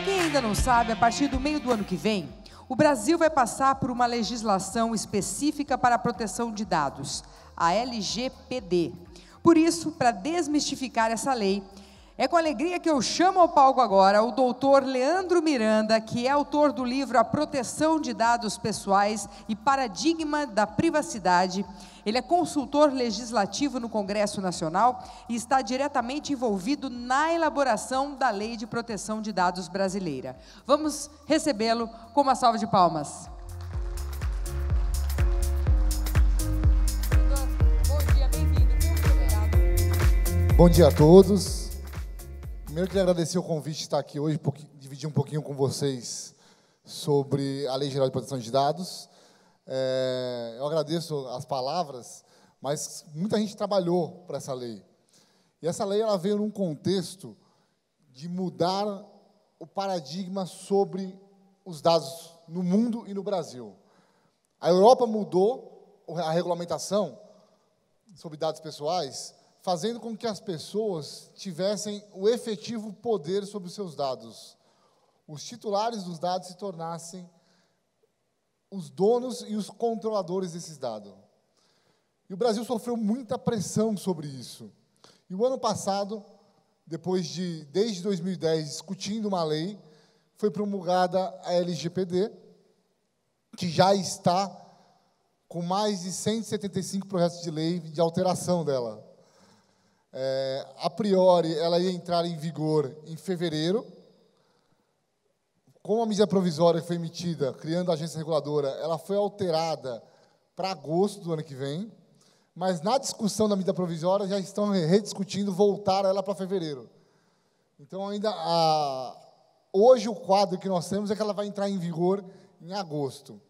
Para quem ainda não sabe, a partir do meio do ano que vem, o Brasil vai passar por uma legislação específica para a proteção de dados, a LGPD. Por isso, para desmistificar essa lei, é com alegria que eu chamo ao palco agora o doutor Leandro Miranda, que é autor do livro A Proteção de Dados Pessoais e Paradigma da Privacidade. Ele é consultor legislativo no Congresso Nacional e está diretamente envolvido na elaboração da Lei de Proteção de Dados brasileira. Vamos recebê-lo com uma salva de palmas. Bom dia, bem-vindo. Muito obrigado. Bom dia a todos. Primeiro, queria agradecer o convite de estar aqui hoje, dividir um pouquinho com vocês sobre a Lei Geral de Proteção de Dados. Eu agradeço as palavras, mas muita gente trabalhou para essa lei. E essa lei ela veio num contexto de mudar o paradigma sobre os dados no mundo e no Brasil. A Europa mudou a regulamentação sobre dados pessoais, fazendo com que as pessoas tivessem o efetivo poder sobre os seus dados. Os titulares dos dados se tornassem os donos e os controladores desses dados. E o Brasil sofreu muita pressão sobre isso. E o ano passado, desde 2010, discutindo uma lei, foi promulgada a LGPD, que já está com mais de 175 projetos de lei de alteração dela. A priori, ela ia entrar em vigor em fevereiro. Como a medida provisória que foi emitida, criando a agência reguladora, ela foi alterada para agosto do ano que vem, mas na discussão da medida provisória já estão rediscutindo voltar ela para fevereiro. Então, hoje o quadro que nós temos é que ela vai entrar em vigor em agosto.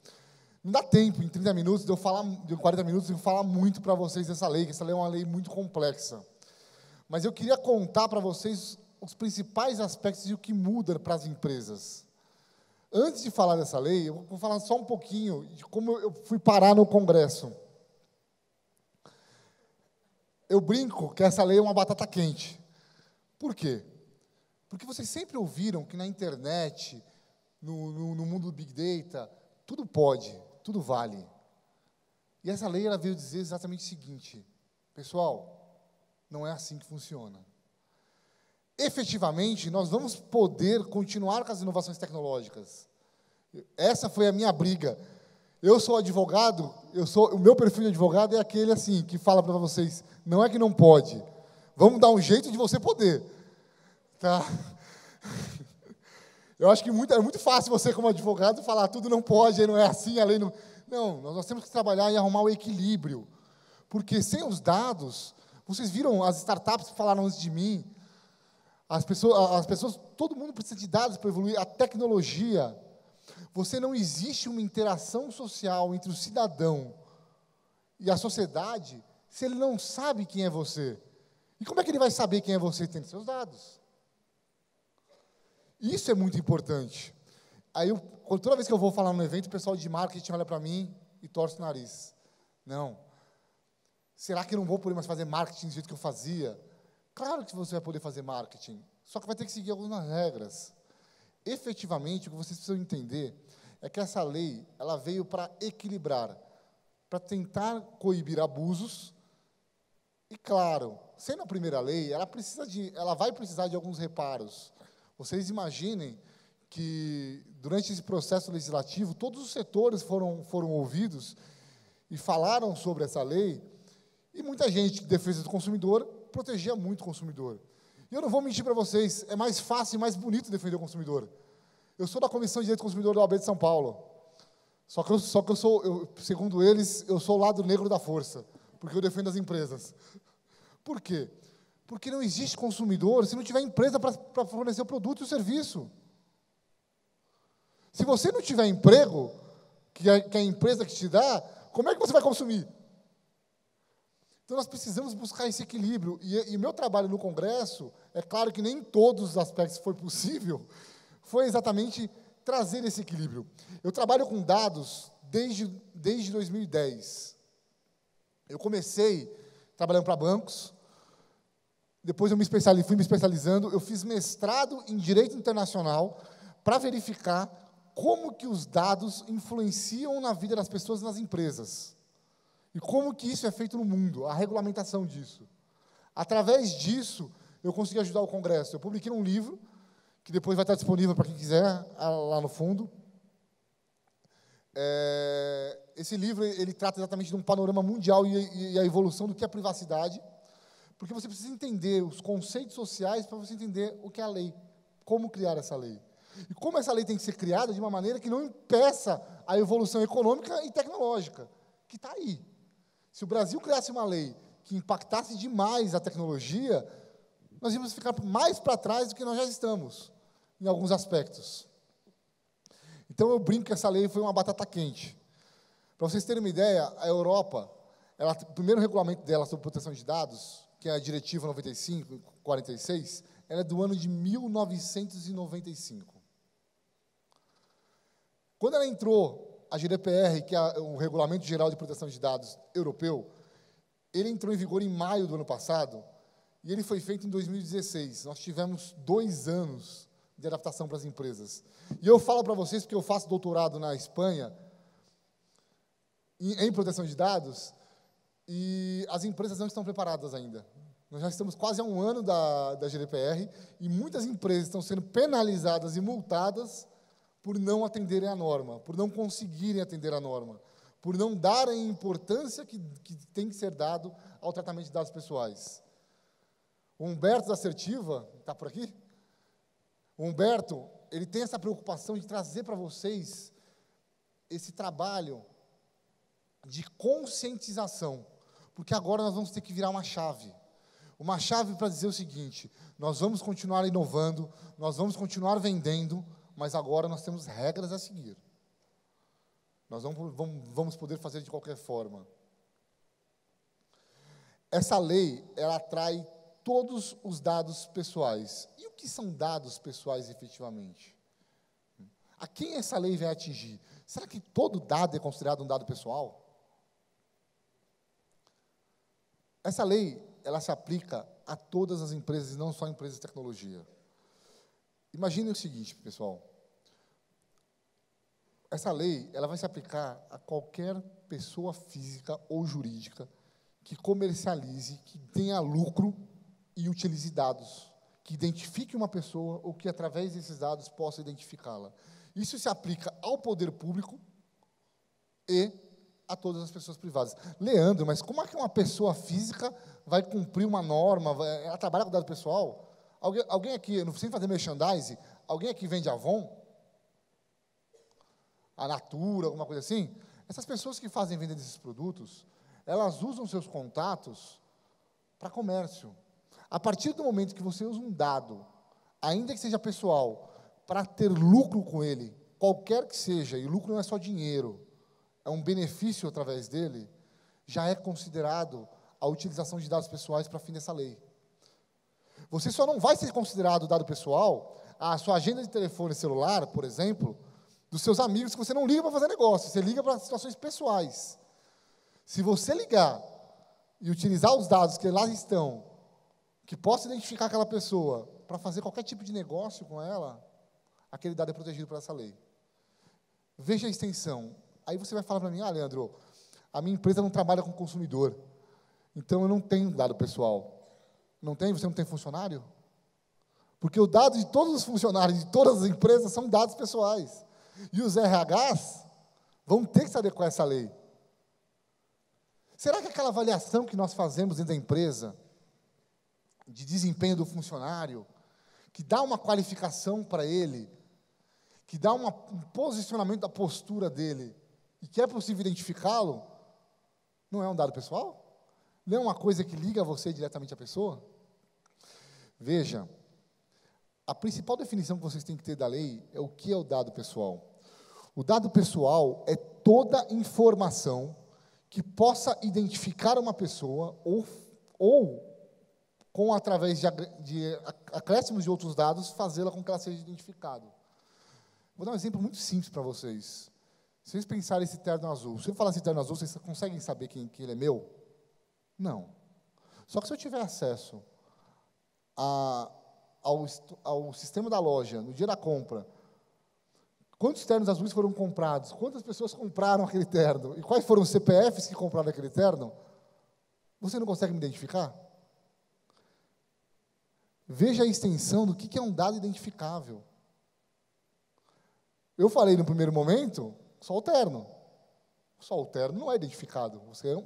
Não dá tempo, em 30 minutos, de 40 minutos, de eu falar muito para vocês dessa lei, que essa lei é uma lei muito complexa. Mas eu queria contar para vocês os principais aspectos e o que muda para as empresas. Antes de falar dessa lei, eu vou falar só um pouquinho de como eu fui parar no Congresso. Eu brinco que essa lei é uma batata quente. Por quê? Porque vocês sempre ouviram que na internet, no mundo do Big Data, tudo pode, tudo vale. E essa lei ela veio dizer exatamente o seguinte: pessoal, não é assim que funciona. Efetivamente, nós vamos poder continuar com as inovações tecnológicas. Essa foi a minha briga. Eu sou advogado, o meu perfil de advogado é aquele assim, que fala para vocês, não é que não pode, vamos dar um jeito de você poder. Tá? Eu acho que é muito fácil você, como advogado, falar tudo não pode, aí não é assim, a lei não... Não, nós temos que trabalhar e arrumar o equilíbrio. Porque sem os dados, vocês viram as startups que falaram antes de mim, as pessoas, todo mundo precisa de dados para evoluir, a tecnologia. Não existe uma interação social entre o cidadão e a sociedade se ele não sabe quem é você. E como é que ele vai saber quem é você tendo seus dados? Isso é muito importante. Aí, toda vez que eu vou falar no evento, o pessoal de marketing olha para mim e torce o nariz. Não. Será que eu não vou poder mais fazer marketing do jeito que eu fazia? Claro que você vai poder fazer marketing, só que vai ter que seguir algumas regras. Efetivamente, o que vocês precisam entender é que essa lei ela veio para equilibrar, para tentar coibir abusos. E, claro, sendo a primeira lei, ela vai precisar de alguns reparos. Vocês imaginem que, durante esse processo legislativo, todos os setores foram ouvidos e falaram sobre essa lei, e muita gente, defesa do consumidor, protegia muito o consumidor. E eu não vou mentir para vocês, é mais fácil e mais bonito defender o consumidor. Eu sou da Comissão de Direito do Consumidor da OAB de São Paulo. Só que eu sou, segundo eles, eu sou o lado negro da força, porque eu defendo as empresas. Por quê? Porque não existe consumidor se não tiver empresa para fornecer o produto e o serviço. Se você não tiver emprego, que é a empresa que te dá, como é que você vai consumir? Então, nós precisamos buscar esse equilíbrio. E o meu trabalho no Congresso, é claro que nem em todos os aspectos foi possível, foi exatamente trazer esse equilíbrio. Eu trabalho com dados desde 2010. Eu comecei trabalhando para bancos, depois fui me especializando, eu fiz mestrado em Direito Internacional para verificar como que os dados influenciam na vida das pessoas e nas empresas. E como que isso é feito no mundo, a regulamentação disso. Através disso, eu consegui ajudar o Congresso. Eu publiquei um livro, que depois vai estar disponível para quem quiser, lá no fundo. Esse livro, ele trata exatamente de um panorama mundial e a evolução do que é privacidade, porque você precisa entender os conceitos sociais para você entender o que é a lei, como criar essa lei. E como essa lei tem que ser criada de uma maneira que não impeça a evolução econômica e tecnológica, que está aí. Se o Brasil criasse uma lei que impactasse demais a tecnologia, nós íamos ficar mais para trás do que nós já estamos, em alguns aspectos. Então, eu brinco que essa lei foi uma batata quente. Para vocês terem uma ideia, a Europa, o primeiro regulamento dela sobre proteção de dados, que é a Diretiva 95/46, ela é do ano de 1995. Quando ela entrou, a GDPR, que é o Regulamento Geral de Proteção de Dados europeu, ele entrou em vigor em maio do ano passado, e ele foi feito em 2016. Nós tivemos 2 anos de adaptação para as empresas. E eu falo para vocês, porque eu faço doutorado na Espanha, em proteção de dados, e as empresas não estão preparadas ainda. Nós já estamos quase há 1 ano da GDPR, e muitas empresas estão sendo penalizadas e multadas por não atenderem a norma, por não conseguirem atender a norma, por não darem a importância que tem que ser dado ao tratamento de dados pessoais. O Humberto da Assertiva, está por aqui? O Humberto, ele tem essa preocupação de trazer para vocês esse trabalho de conscientização, porque agora nós vamos ter que virar uma chave para dizer o seguinte: nós vamos continuar inovando, nós vamos continuar vendendo, mas agora nós temos regras a seguir. Nós não vamos poder fazer de qualquer forma. Essa lei, ela atrai todos os dados pessoais. E o que são dados pessoais, efetivamente? A quem essa lei vai atingir? Será que todo dado é considerado um dado pessoal? Essa lei, ela se aplica a todas as empresas, e não só empresas de tecnologia. Imaginem o seguinte, pessoal. Essa lei, ela vai se aplicar a qualquer pessoa física ou jurídica que comercialize, que tenha lucro e utilize dados, que identifique uma pessoa ou que, através desses dados, possa identificá-la. Isso se aplica ao poder público e a todas as pessoas privadas. Leandro, mas como é que uma pessoa física vai cumprir uma norma? Ela trabalha com dado pessoal? Alguém aqui, não precisa fazer merchandising, alguém aqui vende Avon? A Natura, alguma coisa assim? Essas pessoas que fazem venda desses produtos, elas usam seus contatos para comércio. A partir do momento que você usa um dado, ainda que seja pessoal, para ter lucro com ele, qualquer que seja, e lucro não é só dinheiro, é um benefício através dele, já é considerado a utilização de dados pessoais para fim dessa lei. Você só não vai ser considerado dado pessoal a sua agenda de telefone celular, por exemplo, dos seus amigos, que você não liga para fazer negócio, você liga para situações pessoais. Se você ligar e utilizar os dados que lá estão, que possa identificar aquela pessoa para fazer qualquer tipo de negócio com ela, aquele dado é protegido por essa lei. Veja a extensão. Aí você vai falar para mim: Leandro, a minha empresa não trabalha com consumidor, então eu não tenho dado pessoal. Não tem? Você não tem funcionário? Porque o dado de todos os funcionários de todas as empresas são dados pessoais. E os RHs vão ter que se adequar a essa lei. Será que aquela avaliação que nós fazemos dentro da empresa, de desempenho do funcionário, que dá uma qualificação para ele, que dá um posicionamento da postura dele, e que é possível identificá-lo, não é um dado pessoal? Não é uma coisa que liga você diretamente à pessoa? Veja, a principal definição que vocês têm que ter da lei é o que é o dado pessoal. O dado pessoal é toda informação que possa identificar uma pessoa ou com, através de acréscimos de outros dados, fazê-la com que ela seja identificada. Vou dar um exemplo muito simples para vocês. Se vocês pensarem esse terno azul, se eu falar esse terno azul, vocês conseguem saber que ele é meu? Não. Só que se eu tiver acesso ao sistema da loja, no dia da compra, Quantos ternos azuis foram comprados? Quantas pessoas compraram aquele terno? E quais foram os CPFs que compraram aquele terno? Você não consegue me identificar? Veja a extensão do que é um dado identificável. Eu falei no primeiro momento, só o terno. Só o terno não é identificado. Você é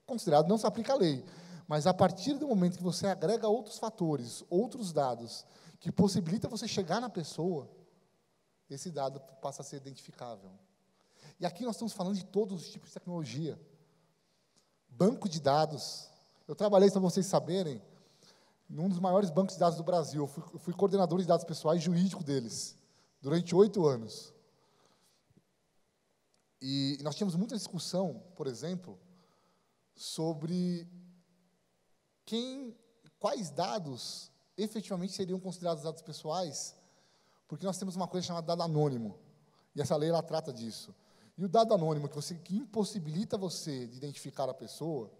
considerado, não se aplica a lei. Mas a partir do momento que você agrega outros fatores, outros dados, que possibilita você chegar na pessoa, esse dado passa a ser identificável. E aqui nós estamos falando de todos os tipos de tecnologia. Banco de dados. Eu trabalhei, para vocês saberem, num dos maiores bancos de dados do Brasil. Eu fui coordenador de dados pessoais jurídico deles, durante 8 anos. E nós tínhamos muita discussão, por exemplo, sobre quais dados efetivamente seriam considerados dados pessoais, porque nós temos uma coisa chamada dado anônimo, e essa lei ela trata disso. E o dado anônimo, que impossibilita você de identificar a pessoa,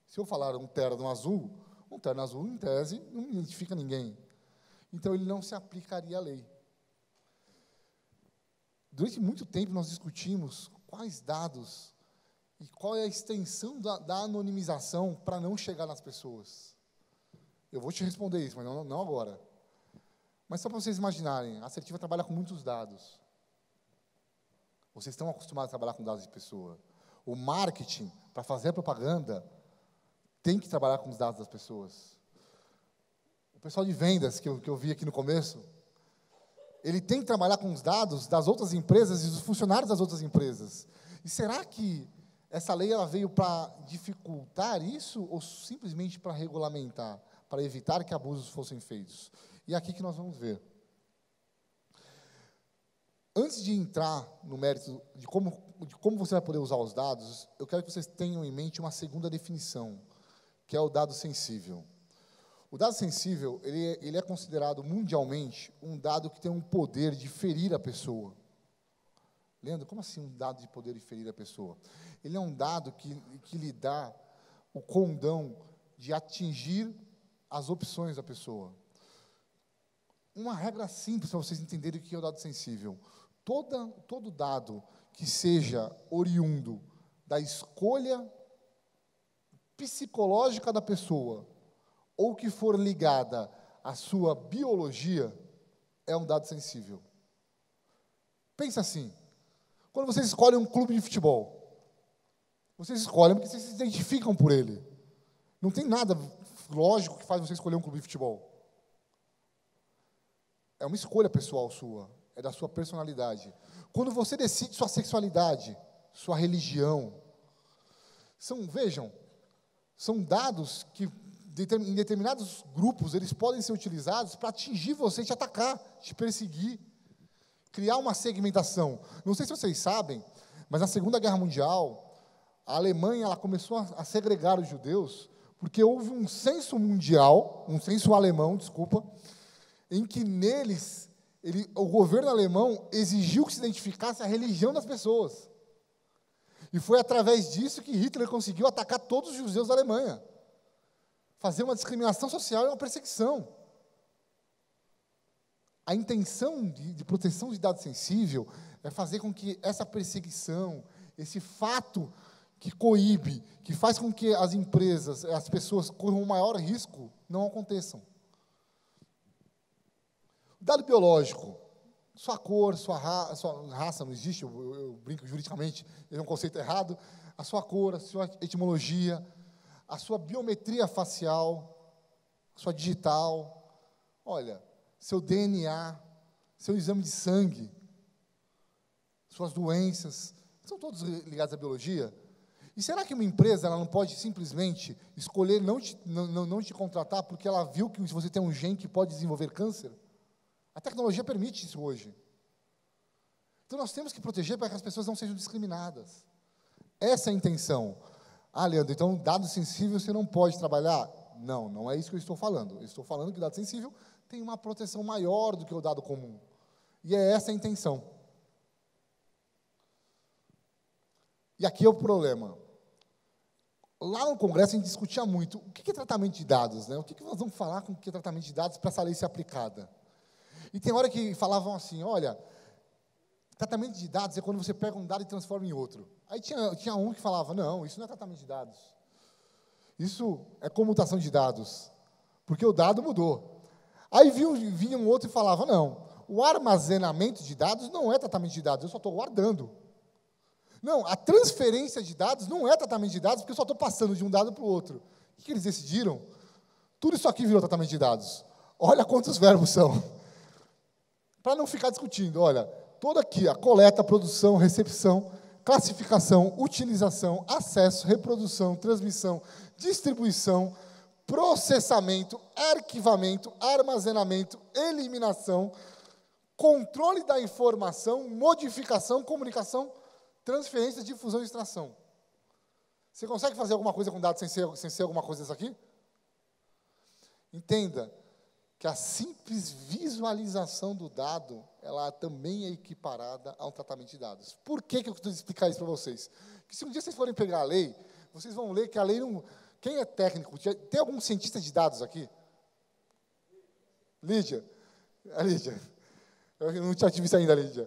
se eu falar um terno azul, em tese, não identifica ninguém. Então, ele não se aplicaria à lei. Durante muito tempo, nós discutimos quais dados e qual é a extensão da anonimização para não chegar nas pessoas. Eu vou te responder isso, mas não agora. Mas só para vocês imaginarem, a Assertiva trabalha com muitos dados. Vocês estão acostumados a trabalhar com dados de pessoa. O marketing, para fazer a propaganda, tem que trabalhar com os dados das pessoas. O pessoal de vendas, que eu vi aqui no começo, ele tem que trabalhar com os dados das outras empresas e dos funcionários das outras empresas. E será que essa lei ela veio para dificultar isso ou simplesmente para regulamentar, para evitar que abusos fossem feitos? E é aqui que nós vamos ver. Antes de entrar no mérito de como você vai poder usar os dados, eu quero que vocês tenham em mente uma segunda definição, que é o dado sensível. O dado sensível, ele é considerado mundialmente um dado que tem um poder de ferir a pessoa. Leandro, como assim um dado de poder de ferir a pessoa? Ele é um dado que lhe dá o condão de atingir as opções da pessoa. Uma regra simples para vocês entenderem o que é o dado sensível. Todo dado que seja oriundo da escolha psicológica da pessoa ou que for ligada à sua biologia é um dado sensível. Pensa assim, quando vocês escolhem um clube de futebol, vocês escolhem porque vocês se identificam por ele. Não tem nada lógico que faz você escolher um clube de futebol. É uma escolha pessoal sua, é da sua personalidade. Quando você decide sua sexualidade, sua religião, são dados que, em determinados grupos, eles podem ser utilizados para atingir você, te atacar, te perseguir, criar uma segmentação. Não sei se vocês sabem, mas na Segunda Guerra Mundial, a Alemanha ela começou a segregar os judeus, porque houve um censo mundial, um censo alemão, desculpa, em que neles, o governo alemão exigiu que se identificasse a religião das pessoas. E foi através disso que Hitler conseguiu atacar todos os judeus da Alemanha. Fazer uma discriminação social e uma perseguição. A intenção de proteção de dado sensível é fazer com que essa perseguição, esse fato que coíbe, que faz com que as empresas, as pessoas corram um maior risco, não aconteçam. Dado biológico, sua cor, sua raça não existe, eu brinco juridicamente, é um conceito errado, a sua cor, a sua etimologia, a sua biometria facial, a sua digital, olha, seu DNA, seu exame de sangue, suas doenças, são todos ligados à biologia? E será que uma empresa ela não pode simplesmente escolher não te contratar porque ela viu que você tem um gene que pode desenvolver câncer? A tecnologia permite isso hoje. Então, nós temos que proteger para que as pessoas não sejam discriminadas. Essa é a intenção. Ah, Leandro, então, dado sensível você não pode trabalhar? Não, não é isso que eu estou falando. Eu estou falando que o dado sensível tem uma proteção maior do que o dado comum. E é essa a intenção. E aqui é o problema. Lá no Congresso, a gente discutia muito o que é tratamento de dados, né? O que nós vamos falar com o que é tratamento de dados para essa lei ser aplicada. E tem hora que falavam assim, olha, Tratamento de dados é quando você pega um dado e transforma em outro. Aí tinha um que falava, não, isso não é tratamento de dados. Isso é comutação de dados, porque o dado mudou. Aí vinha um outro e falava, não, o armazenamento de dados não é tratamento de dados, eu só estou guardando. Não, a transferência de dados não é tratamento de dados, porque eu só estou passando de um dado para o outro. O que eles decidiram? Tudo isso aqui virou tratamento de dados. Olha quantos verbos são. Para não ficar discutindo, olha, toda aqui, a coleta, produção, recepção, classificação, utilização, acesso, reprodução, transmissão, distribuição, processamento, arquivamento, armazenamento, eliminação, controle da informação, modificação, comunicação, transferência, difusão e extração. Você consegue fazer alguma coisa com dados sem ser alguma coisa dessa aqui? Entenda que a simples visualização do dado, ela também é equiparada a um tratamento de dados. Por que eu estou explicar isso para vocês? Porque se um dia vocês forem pegar a lei, vocês vão ler que a lei não... Quem é técnico? Tem algum cientista de dados aqui? Lídia? A Lídia. Eu não tinha te visto ainda, Lídia.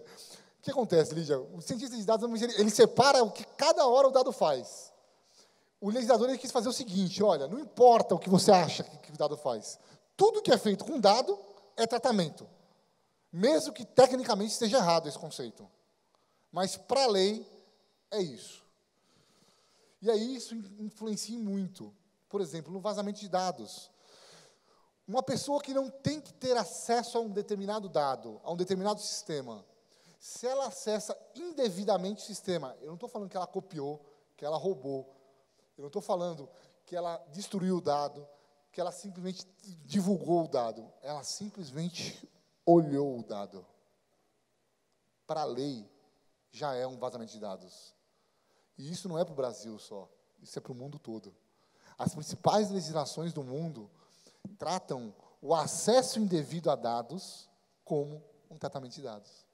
O que acontece, Lídia? O cientista de dados, ele separa o que cada hora o dado faz. O legislador ele quis fazer o seguinte, olha, não importa o que você acha que o dado faz. Tudo que é feito com dado é tratamento. Mesmo que tecnicamente esteja errado esse conceito. Mas para a lei é isso. E aí isso influencia muito. Por exemplo, no vazamento de dados. Uma pessoa que não tem que ter acesso a um determinado dado, a um determinado sistema, se ela acessa indevidamente o sistema, eu não estou falando que ela copiou, que ela roubou, eu não estou falando que ela destruiu o dado, que ela simplesmente divulgou o dado. Ela simplesmente olhou o dado. Para a lei, já é um vazamento de dados. E isso não é para o Brasil só, isso é para o mundo todo. As principais legislações do mundo tratam o acesso indevido a dados como um tratamento de dados.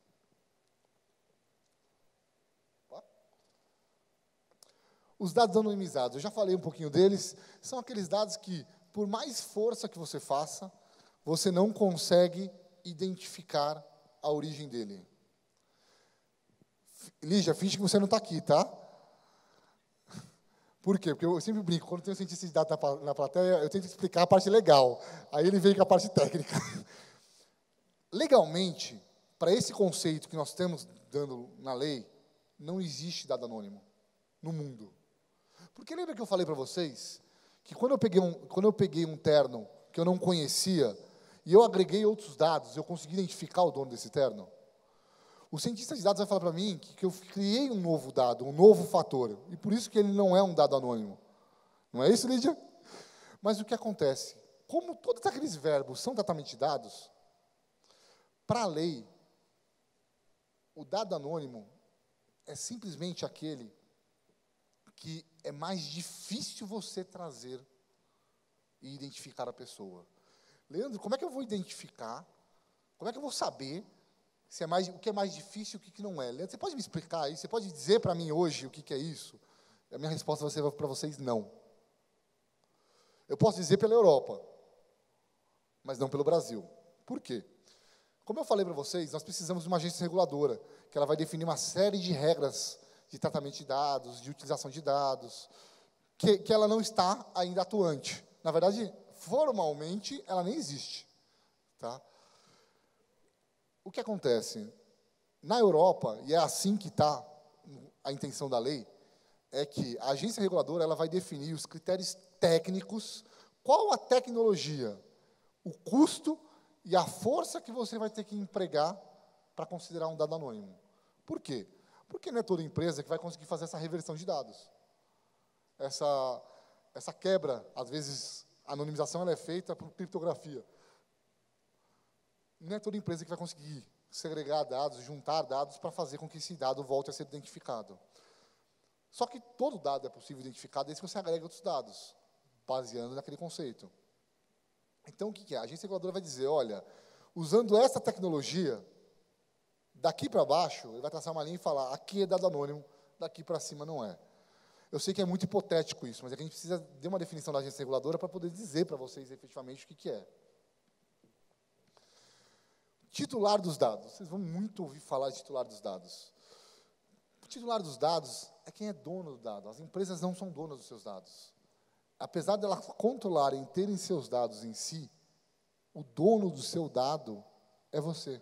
Os dados anonimizados, eu já falei um pouquinho deles, são aqueles dados que, por mais força que você faça, você não consegue identificar a origem dele. Lígia, finge que você não está aqui, tá? Por quê? Porque eu sempre brinco, quando tem um cientista de dados na plateia, eu tento explicar a parte legal. Aí ele vem com a parte técnica. Legalmente, para esse conceito que nós estamos dando na lei, não existe dado anônimo no mundo. Porque lembra que eu falei para vocês que quando eu peguei um terno que eu não conhecia e eu agreguei outros dados, eu consegui identificar o dono desse terno? O cientista de dados vai falar para mim que eu criei um novo dado, um novo fator, e por isso que ele não é um dado anônimo. Não é isso, Lídia? Mas o que acontece? Como todos aqueles verbos são tratamento de dados, para a lei, o dado anônimo é simplesmente aquele que é mais difícil você trazer e identificar a pessoa. Leandro, como é que eu vou identificar? Como é que eu vou saber se o que é mais difícil e o que não é? Leandro, você pode me explicar isso? Você pode dizer para mim hoje o que é isso? A minha resposta vai ser para vocês, não. Eu posso dizer pela Europa, mas não pelo Brasil. Por quê? Como eu falei para vocês, nós precisamos de uma agência reguladora, que ela vai definir uma série de regras de tratamento de dados, de utilização de dados, que ela não está ainda atuante. Na verdade, formalmente, ela nem existe. Tá? O que acontece? Na Europa, e é assim que está a intenção da lei, é que a agência reguladora ela vai definir os critérios técnicos, qual a tecnologia, o custo e a força que você vai ter que empregar para considerar um dado anônimo. Por quê? Porque não é toda empresa que vai conseguir fazer essa reversão de dados. Essa quebra, às vezes, a anonimização ela é feita por criptografia. Não é toda empresa que vai conseguir segregar dados, juntar dados para fazer com que esse dado volte a ser identificado. Só que todo dado é possível identificar desde que você agrega outros dados, baseando naquele conceito. Então, o que é? A agência reguladora vai dizer, olha, usando essa tecnologia, daqui para baixo, ele vai traçar uma linha e falar, aqui é dado anônimo, daqui para cima não é. Eu sei que é muito hipotético isso, mas é que a gente precisa de uma definição da agência reguladora para poder dizer para vocês efetivamente o que é. Titular dos dados. Vocês vão muito ouvir falar de titular dos dados. O titular dos dados é quem é dono do dado. As empresas não são donas dos seus dados. Apesar de elas controlarem, terem seus dados em si, o dono do seu dado é você.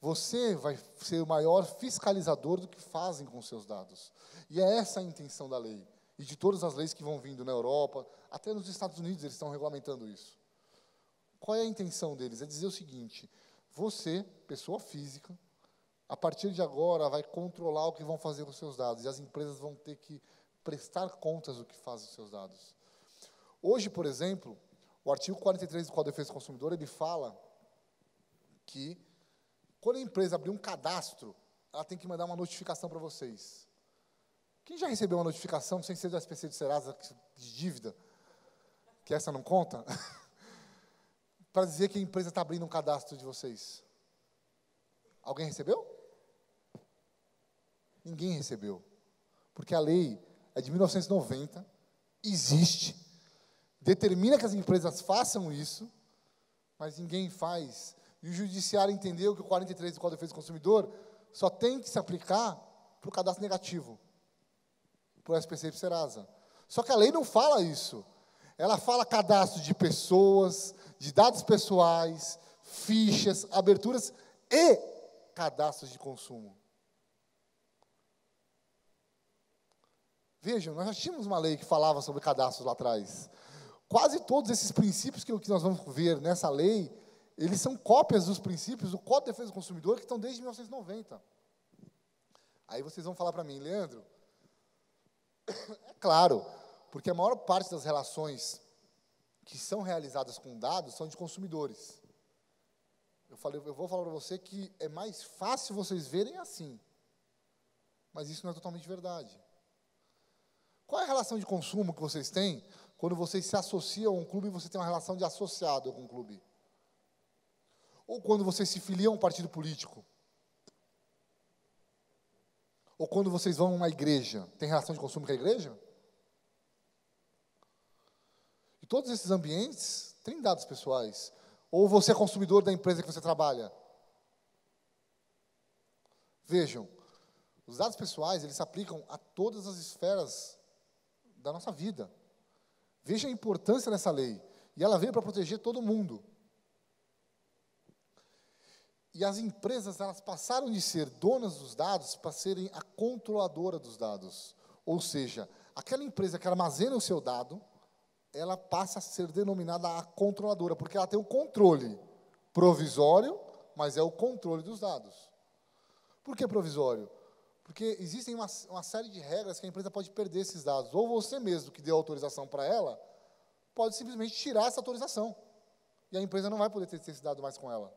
Você vai ser o maior fiscalizador do que fazem com os seus dados. E é essa a intenção da lei. E de todas as leis que vão vindo na Europa, até nos Estados Unidos eles estão regulamentando isso. Qual é a intenção deles? É dizer o seguinte: você, pessoa física, a partir de agora vai controlar o que vão fazer com os seus dados. E as empresas vão ter que prestar contas do que fazem os seus dados. Hoje, por exemplo, o artigo 43 do Código de Defesa do Consumidor, ele fala que, quando a empresa abrir um cadastro, ela tem que mandar uma notificação para vocês. Quem já recebeu uma notificação, sem ser do SPC do Serasa, de dívida, que essa não conta, para dizer que a empresa está abrindo um cadastro de vocês? Alguém recebeu? Ninguém recebeu. Porque a lei é de 1990, existe, determina que as empresas façam isso, mas ninguém faz. E o judiciário entendeu que o 43 do Código de Defesa do Consumidor só tem que se aplicar para o cadastro negativo, para o SPC e para o Serasa. Só que a lei não fala isso. Ela fala cadastro de pessoas, de dados pessoais, fichas, aberturas e cadastros de consumo. Vejam, nós já tínhamos uma lei que falava sobre cadastros lá atrás. Quase todos esses princípios que nós vamos ver nessa lei, eles são cópias dos princípios do Código de Defesa do Consumidor que estão desde 1990. Aí vocês vão falar para mim, Leandro, é claro, porque a maior parte das relações que são realizadas com dados são de consumidores. Eu vou falar para você que é mais fácil vocês verem assim, mas isso não é totalmente verdade. Qual é a relação de consumo que vocês têm quando vocês se associam a um clube e você tem uma relação de associado com um clube? Ou quando vocês se filiam a um partido político? Ou quando vocês vão a uma igreja? Tem relação de consumo com a igreja? E todos esses ambientes têm dados pessoais. Ou você é consumidor da empresa que você trabalha? Vejam, os dados pessoais, eles se aplicam a todas as esferas da nossa vida. Veja a importância dessa lei. E ela veio para proteger todo mundo. E as empresas, elas passaram de ser donas dos dados para serem a controladora dos dados. Ou seja, aquela empresa que armazena o seu dado, ela passa a ser denominada a controladora, porque ela tem um controle provisório, mas é o controle dos dados. Por que provisório? Porque existem uma série de regras que a empresa pode perder esses dados. Ou você mesmo, que deu autorização para ela, pode simplesmente tirar essa autorização. E a empresa não vai poder ter esse dado mais com ela.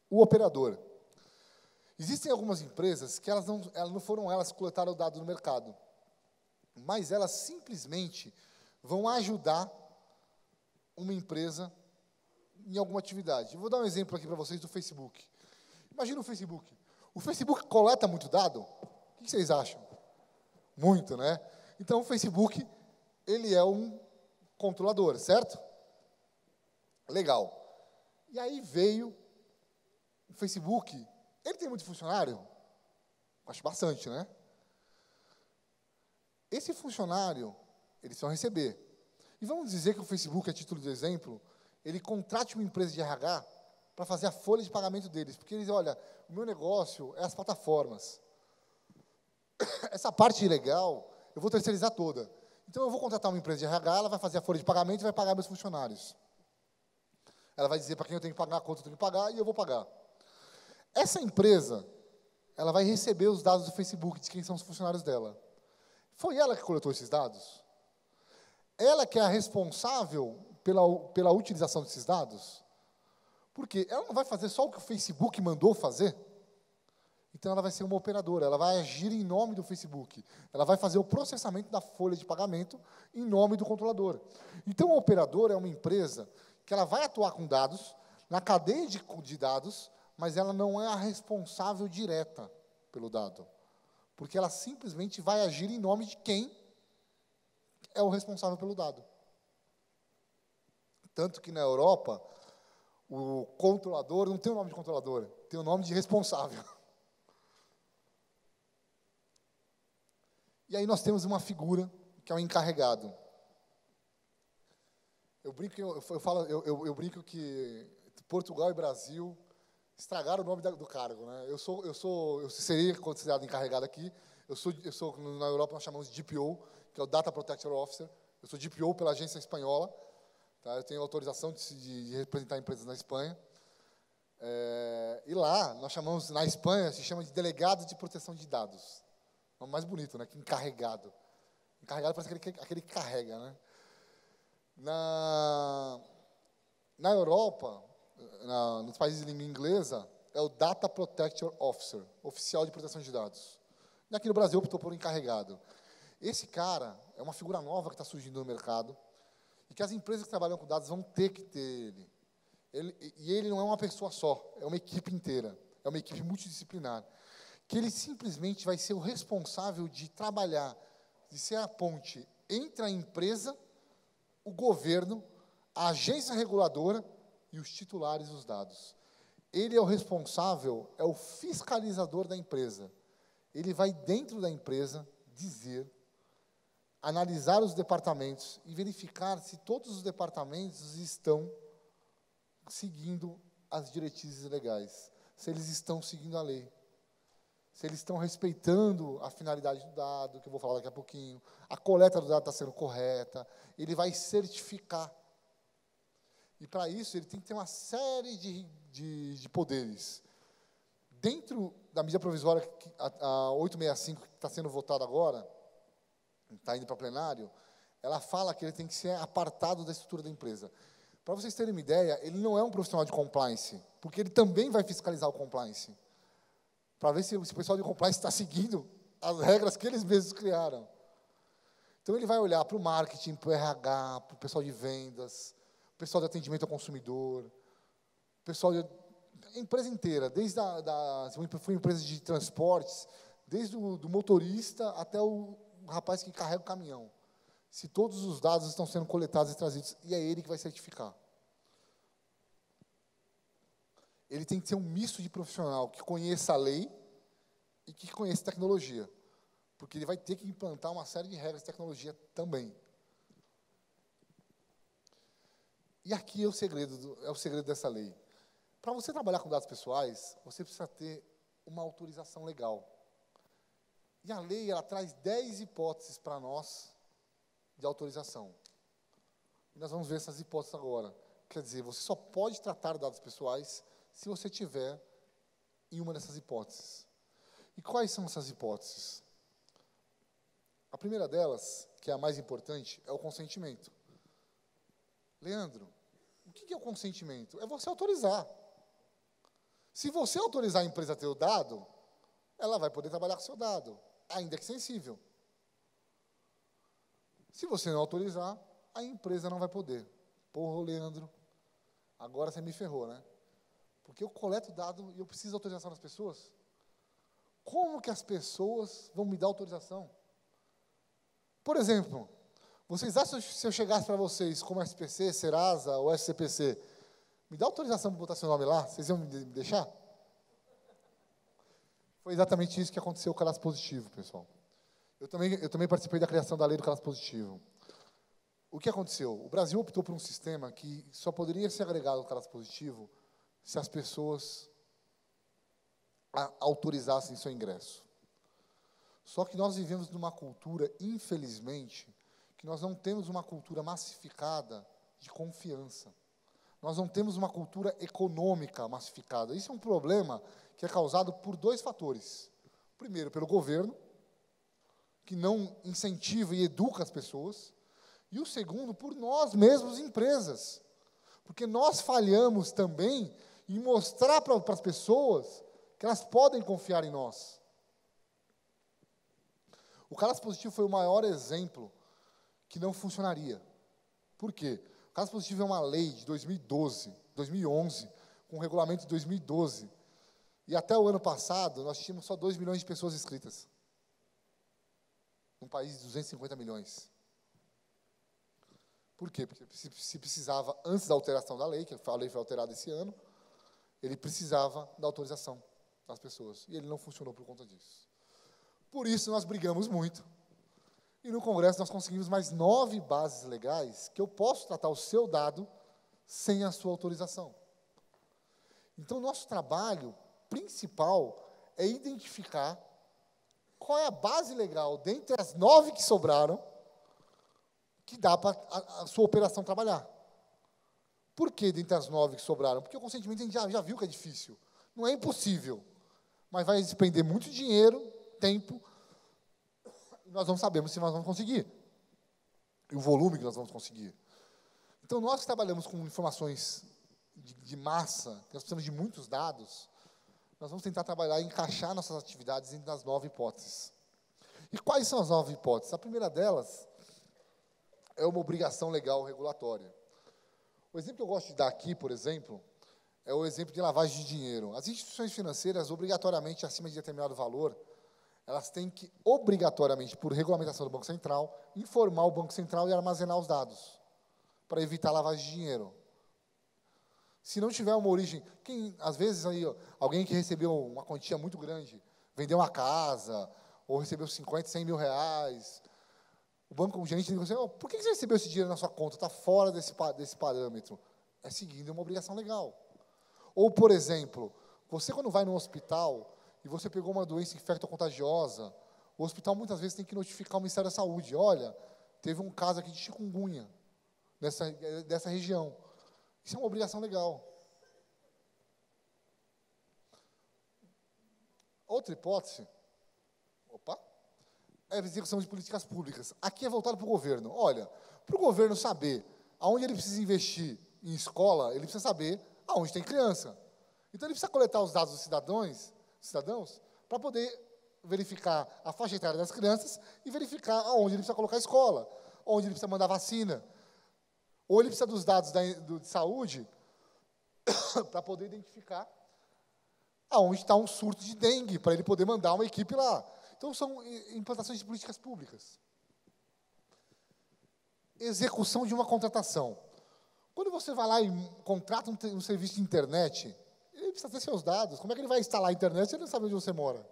O operador. Existem algumas empresas que elas não foram elas que coletaram o dado no mercado, mas elas simplesmente vão ajudar uma empresa em alguma atividade. Eu vou dar um exemplo aqui para vocês do Facebook. Imagina o Facebook. O Facebook coleta muito dado? O que vocês acham? Muito, né? Então, o Facebook, ele é um controlador, certo? Legal. E aí veio o Facebook. Ele tem muito funcionário? Acho bastante, né? Esse funcionário, eles vão receber. E vamos dizer que o Facebook, a título de exemplo, ele contrate uma empresa de RH para fazer a folha de pagamento deles. Porque eles, olha, o meu negócio é as plataformas. Essa parte legal, eu vou terceirizar toda. Então, eu vou contratar uma empresa de RH, ela vai fazer a folha de pagamento e vai pagar meus funcionários. Ela vai dizer para quem eu tenho que pagar, quanto eu tenho que pagar, e eu vou pagar. Essa empresa, ela vai receber os dados do Facebook, de quem são os funcionários dela. Foi ela que coletou esses dados? Ela que é a responsável pela utilização desses dados? Porque ela não vai fazer só o que o Facebook mandou fazer. Então, ela vai ser uma operadora, ela vai agir em nome do Facebook. Ela vai fazer o processamento da folha de pagamento em nome do controlador. Então, a operadora é uma empresa que ela vai atuar com dados, na cadeia de dados, mas ela não é a responsável direta pelo dado. Porque ela simplesmente vai agir em nome de quem é o responsável pelo dado. Tanto que na Europa, o controlador não tem o nome de controlador, tem o nome de responsável. E aí nós temos uma figura que é o encarregado. Eu brinco que Portugal e Brasil estragaram o nome do cargo, né? Eu seria considerado encarregado aqui. Na Europa nós chamamos de DPO, que é o Data Protection Officer. Eu sou DPO pela agência espanhola. Tá? Eu tenho autorização de representar empresas na Espanha. E lá, na Espanha, se chama de delegado de proteção de dados. É o mais bonito, né? Que encarregado. Encarregado parece aquele que carrega, né? Na Europa, nos países de língua inglesa, é o Data Protection Officer, oficial de proteção de dados. E aqui no Brasil optou por encarregado. Esse cara é uma figura nova que está surgindo no mercado e que as empresas que trabalham com dados vão ter que ter ele. E ele não é uma pessoa só, é uma equipe inteira, é uma equipe multidisciplinar, que ele simplesmente vai ser o responsável de trabalhar, de ser a ponte entre a empresa, o governo, a agência reguladora e os titulares dos dados. Ele é o responsável, é o fiscalizador da empresa. Ele vai dentro da empresa dizer, analisar os departamentos e verificar se todos os departamentos estão seguindo as diretrizes legais, se eles estão seguindo a lei, se eles estão respeitando a finalidade do dado, que eu vou falar daqui a pouquinho, a coleta do dado está sendo correta, ele vai certificar. E, para isso, ele tem que ter uma série de poderes. Dentro da medida provisória, a 865, que está sendo votada agora, está indo para plenário, ela fala que ele tem que ser apartado da estrutura da empresa. Para vocês terem uma ideia, ele não é um profissional de compliance, porque ele também vai fiscalizar o compliance, para ver se o pessoal de compliance está seguindo as regras que eles mesmos criaram. Então, ele vai olhar para o marketing, para o RH, para o pessoal de vendas, o pessoal de atendimento ao consumidor, o pessoal a empresa inteira, desde se for empresa de transportes, desde do motorista até o rapaz que carrega o caminhão. Se todos os dados estão sendo coletados e trazidos, e é ele que vai certificar. Ele tem que ser um misto de profissional que conheça a lei e que conheça tecnologia, porque ele vai ter que implantar uma série de regras de tecnologia também. E aqui é o segredo dessa lei. Para você trabalhar com dados pessoais, você precisa ter uma autorização legal. E a lei, ela traz 10 hipóteses para nós de autorização. E nós vamos ver essas hipóteses agora. Quer dizer, você só pode tratar dados pessoais se você tiver em uma dessas hipóteses. E quais são essas hipóteses? A primeira delas, que é a mais importante, é o consentimento. Leandro, o que é o consentimento? É você autorizar. Se você autorizar a empresa a ter o dado, ela vai poder trabalhar com o seu dado, ainda que sensível. Se você não autorizar, a empresa não vai poder. Porra, Leandro, agora você me ferrou, né? Porque eu coleto dado e eu preciso de autorização das pessoas. Como que as pessoas vão me dar autorização? Por exemplo, vocês acham que se eu chegasse para vocês como SPC, Serasa ou SCPC, me dá autorização para botar seu nome lá? Vocês iam me deixar? Foi exatamente isso que aconteceu com o cadastro positivo, pessoal. Eu também participei da criação da lei do cadastro positivo. O que aconteceu? O Brasil optou por um sistema que só poderia ser agregado ao cadastro positivo se as pessoas autorizassem seu ingresso. Só que nós vivemos numa cultura, infelizmente, que nós não temos uma cultura massificada de confiança. Nós não temos uma cultura econômica massificada. Isso é um problema que é causado por 2 fatores. Primeiro, pelo governo, que não incentiva e educa as pessoas. E o segundo, por nós mesmos, empresas. Porque nós falhamos também em mostrar para as pessoas que elas podem confiar em nós. O cadastro positivo foi o maior exemplo que não funcionaria. Por quê? O cadastro positivo é uma lei de 2011, com um regulamento de 2012. E até o ano passado, nós tínhamos só 2 milhões de pessoas inscritas. Num país de 250 milhões. Por quê? Porque se precisava, antes da alteração da lei, que a lei foi alterada esse ano, ele precisava da autorização das pessoas. E ele não funcionou por conta disso. Por isso, nós brigamos muito. E no Congresso, nós conseguimos mais 9 bases legais que eu posso tratar o seu dado sem a sua autorização. Então, nosso trabalho principal é identificar qual é a base legal, dentre as 9 que sobraram, que dá para a sua operação trabalhar. Por que dentre as 9 que sobraram? Porque o consentimento a gente já viu que é difícil. Não é impossível, mas vai despender muito dinheiro, tempo, e nós não sabemos se nós vamos conseguir. E o volume que nós vamos conseguir. Então, nós que trabalhamos com informações de massa, nós precisamos de muitos dados, nós vamos tentar trabalhar e encaixar nossas atividades dentro das 9 hipóteses. E quais são as 9 hipóteses? A primeira delas é uma obrigação legal regulatória. O exemplo que eu gosto de dar aqui, por exemplo, é o exemplo de lavagem de dinheiro. As instituições financeiras, obrigatoriamente, acima de determinado valor, elas têm que, obrigatoriamente, por regulamentação do Banco Central, informar o Banco Central e armazenar os dados, para evitar lavagem de dinheiro. Se não tiver uma origem, às vezes, aí, alguém que recebeu uma quantia muito grande, vendeu uma casa, ou recebeu 50, 100 mil reais, o banco, o gerente diz assim, por que você recebeu esse dinheiro na sua conta? Está fora desse parâmetro. É seguindo uma obrigação legal. Ou, por exemplo, você quando vai no hospital e você pegou uma doença infectocontagiosa, o hospital muitas vezes tem que notificar o Ministério da Saúde. Olha, teve um caso aqui de chikungunya dessa região. Isso é uma obrigação legal. Outra hipótese, é a execução de políticas públicas. Aqui é voltado para o governo. Olha, para o governo saber aonde ele precisa investir em escola, ele precisa saber aonde tem criança. Então, ele precisa coletar os dados dos cidadãos para poder verificar a faixa etária das crianças e verificar aonde ele precisa colocar a escola, onde ele precisa mandar vacina. Ou ele precisa dos dados de saúde para poder identificar aonde está um surto de dengue, para ele poder mandar uma equipe lá. Então, são implantações de políticas públicas. Execução de uma contratação. Quando você vai lá e contrata um serviço de internet, ele precisa ter seus dados. Como é que ele vai instalar a internet se ele não sabe onde você mora?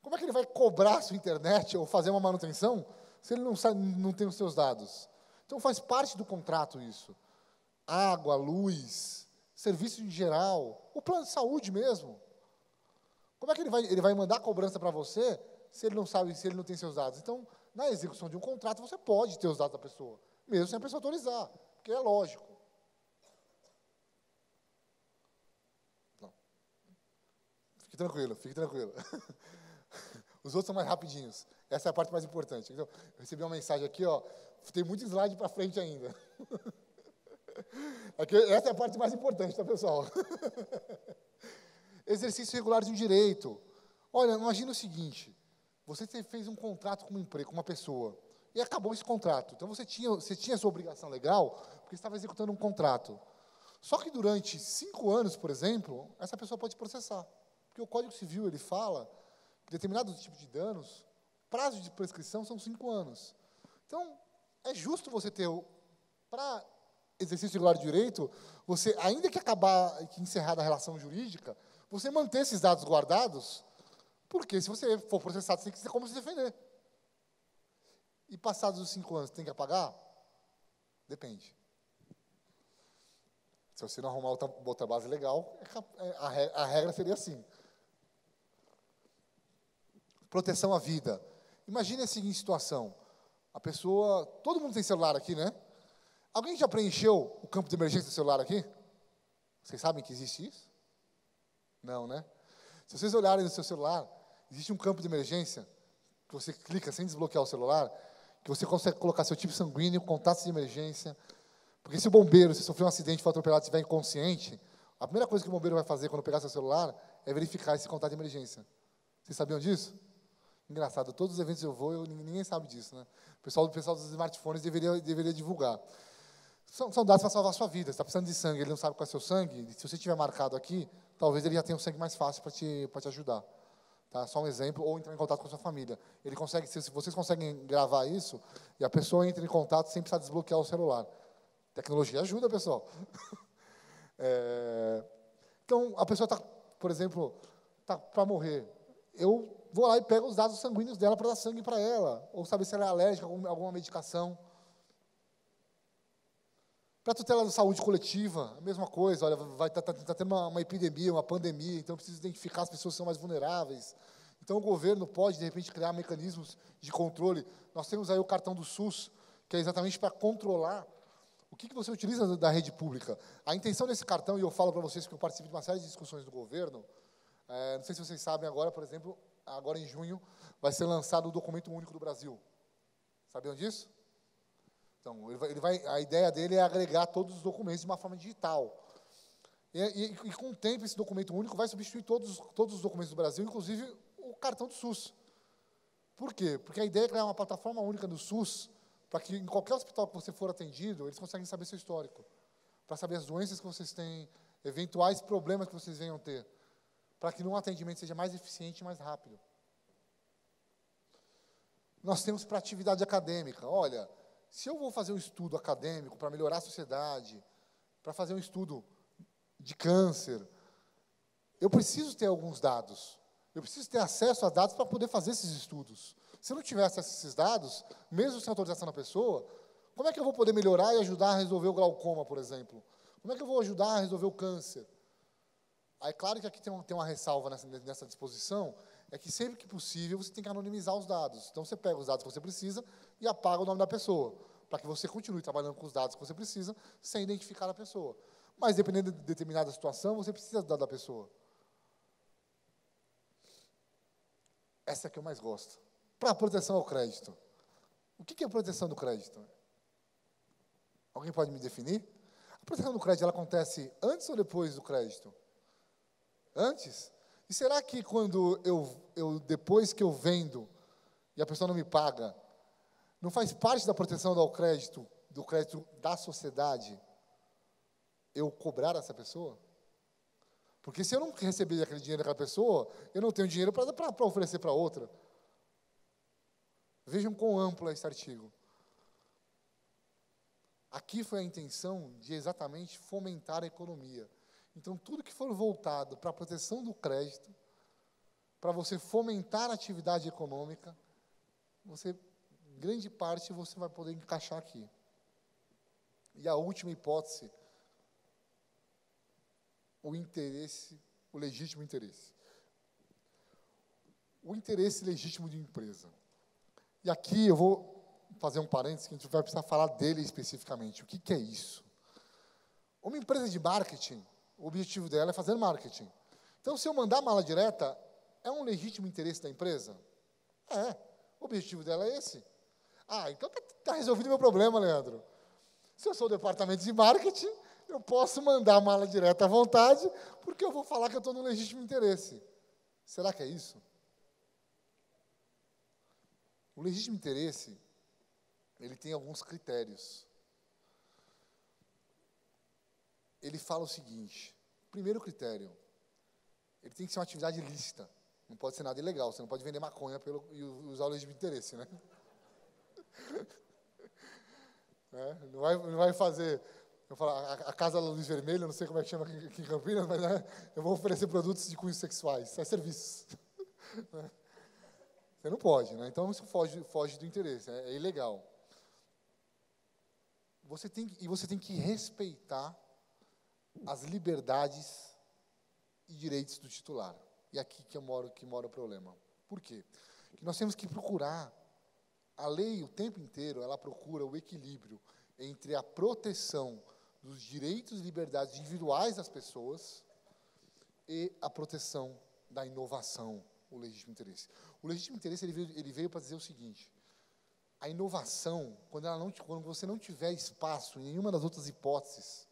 Como é que ele vai cobrar a sua internet ou fazer uma manutenção se ele não tem os seus dados? Então, faz parte do contrato isso. Água, luz, serviço em geral, o plano de saúde mesmo. Como é que ele vai mandar a cobrança para você se ele não sabe, se ele não tem seus dados? Então, na execução de um contrato, você pode ter os dados da pessoa, mesmo sem a pessoa autorizar, porque é lógico. Não. Fique tranquilo, fique tranquilo. Os outros são mais rapidinhos. Essa é a parte mais importante. Então, eu recebi uma mensagem aqui, tem muito slide para frente ainda. Essa é a parte mais importante, tá, pessoal? Exercício regular de um direito. Olha, imagina o seguinte, você fez um contrato com uma pessoa, e acabou esse contrato. Então, você tinha a sua obrigação legal, porque você estava executando um contrato. Só que durante 5 anos, por exemplo, essa pessoa pode processar. Porque o Código Civil, ele fala que determinado tipo de danos, prazo de prescrição são 5 anos. Então, é justo você ter, para exercício regular de direito, você, ainda que encerrada a relação jurídica, você manter esses dados guardados, porque se você for processado, você tem que ter como se defender. E passados os 5 anos, tem que apagar? Depende. Se você não arrumar outra base legal, a regra seria assim. Proteção à vida. Imagine a seguinte situação. A pessoa... Todo mundo tem celular aqui, né? Alguém já preencheu o campo de emergência do celular aqui? Vocês sabem que existe isso? Não, né? Se vocês olharem no seu celular, existe um campo de emergência, que você clica sem desbloquear o celular, que você consegue colocar seu tipo sanguíneo, contatos de emergência. Porque se o bombeiro, se sofreu um acidente, for atropelado, estiver inconsciente, a primeira coisa que o bombeiro vai fazer quando pegar seu celular é verificar esse contato de emergência. Vocês sabiam disso? Engraçado, todos os eventos eu vou, ninguém sabe disso, né? O pessoal dos smartphones deveria divulgar. São dados para salvar a sua vida. Você está precisando de sangue, ele não sabe qual é o seu sangue. Se você tiver marcado aqui, talvez ele já tenha um sangue mais fácil para te ajudar. Tá? Só um exemplo, ou entrar em contato com a sua família. Ele consegue, se vocês conseguem gravar isso, e a pessoa entra em contato sem precisar desbloquear o celular. Tecnologia ajuda, pessoal. Então, a pessoa está, por exemplo, está para morrer. Eu vou lá e pego os dados sanguíneos dela para dar sangue para ela, ou saber se ela é alérgica a alguma medicação. Para a tutela da saúde coletiva, a mesma coisa. Olha, vai tá tendo uma epidemia, uma pandemia, então eu preciso identificar as pessoas que são mais vulneráveis. Então, o governo pode, de repente, criar mecanismos de controle. Nós temos aí o cartão do SUS, que é exatamente para controlar o que você utiliza da rede pública. A intenção desse cartão, e eu falo para vocês que eu participo de uma série de discussões do governo, não sei se vocês sabem agora, por exemplo, agora em junho, vai ser lançado o Documento Único do Brasil. Sabiam disso? Então, a ideia dele é agregar todos os documentos de uma forma digital. E com o tempo, esse documento único vai substituir todos os documentos do Brasil, inclusive o cartão do SUS. Por quê? Porque a ideia é criar uma plataforma única do SUS, para que em qualquer hospital que você for atendido, eles conseguem saber seu histórico, para saber as doenças que vocês têm, eventuais problemas que vocês venham ter, para que num atendimento seja mais eficiente e mais rápido. Nós temos para atividade acadêmica. Olha, se eu vou fazer um estudo acadêmico para melhorar a sociedade, para fazer um estudo de câncer, eu preciso ter alguns dados. Eu preciso ter acesso a dados para poder fazer esses estudos. Se eu não tiver acesso a esses dados, mesmo sem autorização da pessoa, como é que eu vou poder melhorar e ajudar a resolver o glaucoma, por exemplo? Como é que eu vou ajudar a resolver o câncer? Aí, claro que aqui tem uma ressalva nessa disposição, é que sempre que possível você tem que anonimizar os dados. Então, você pega os dados que você precisa e apaga o nome da pessoa, para que você continue trabalhando com os dados que você precisa, sem identificar a pessoa. Mas, dependendo de determinada situação, você precisa do dado da pessoa. Essa é a que eu mais gosto. Para a proteção ao crédito. O que é a proteção do crédito? Alguém pode me definir? A proteção do crédito, ela acontece antes ou depois do crédito? Antes? E será que quando depois que eu vendo e a pessoa não me paga, não faz parte da proteção do crédito da sociedade, eu cobrar essa pessoa? Porque se eu não receber aquele dinheiro daquela pessoa, eu não tenho dinheiro para oferecer para outra. Vejam quão amplo é esse artigo. Aqui foi a intenção de exatamente fomentar a economia. Então, tudo que for voltado para a proteção do crédito, para você fomentar a atividade econômica, grande parte você vai poder encaixar aqui. E a última hipótese, o legítimo interesse. O interesse legítimo de empresa. E aqui eu vou fazer um parênteses que a gente vai precisar falar dele especificamente. O que é isso? Uma empresa de marketing, o objetivo dela é fazer marketing. Então, se eu mandar mala direta, é um legítimo interesse da empresa? É. O objetivo dela é esse. Então está resolvido o meu problema, Leandro. Se eu sou o departamento de marketing, eu posso mandar mala direta à vontade, porque eu vou falar que eu estou no legítimo interesse. Será que é isso? O legítimo interesse, ele tem alguns critérios. Ele fala o seguinte: primeiro critério, ele tem que ser uma atividade lícita, não pode ser nada ilegal, você não pode vender maconha e usar o legítimo interesse, né? Não vai fazer, eu falo, a Casa da Luz Vermelha, não sei como é que chama aqui em Campinas, mas eu vou oferecer produtos de cunhos sexuais, serviços. Você não pode, né? Então isso foge do interesse, é ilegal. Você tem que respeitar as liberdades e direitos do titular. E aqui que mora o problema. Por quê? Porque nós temos que procurar, a lei o tempo inteiro, ela procura o equilíbrio entre a proteção dos direitos e liberdades individuais das pessoas e a proteção da inovação, o legítimo interesse. O legítimo interesse ele veio para dizer o seguinte: a inovação, quando você não tiver espaço em nenhuma das outras hipóteses,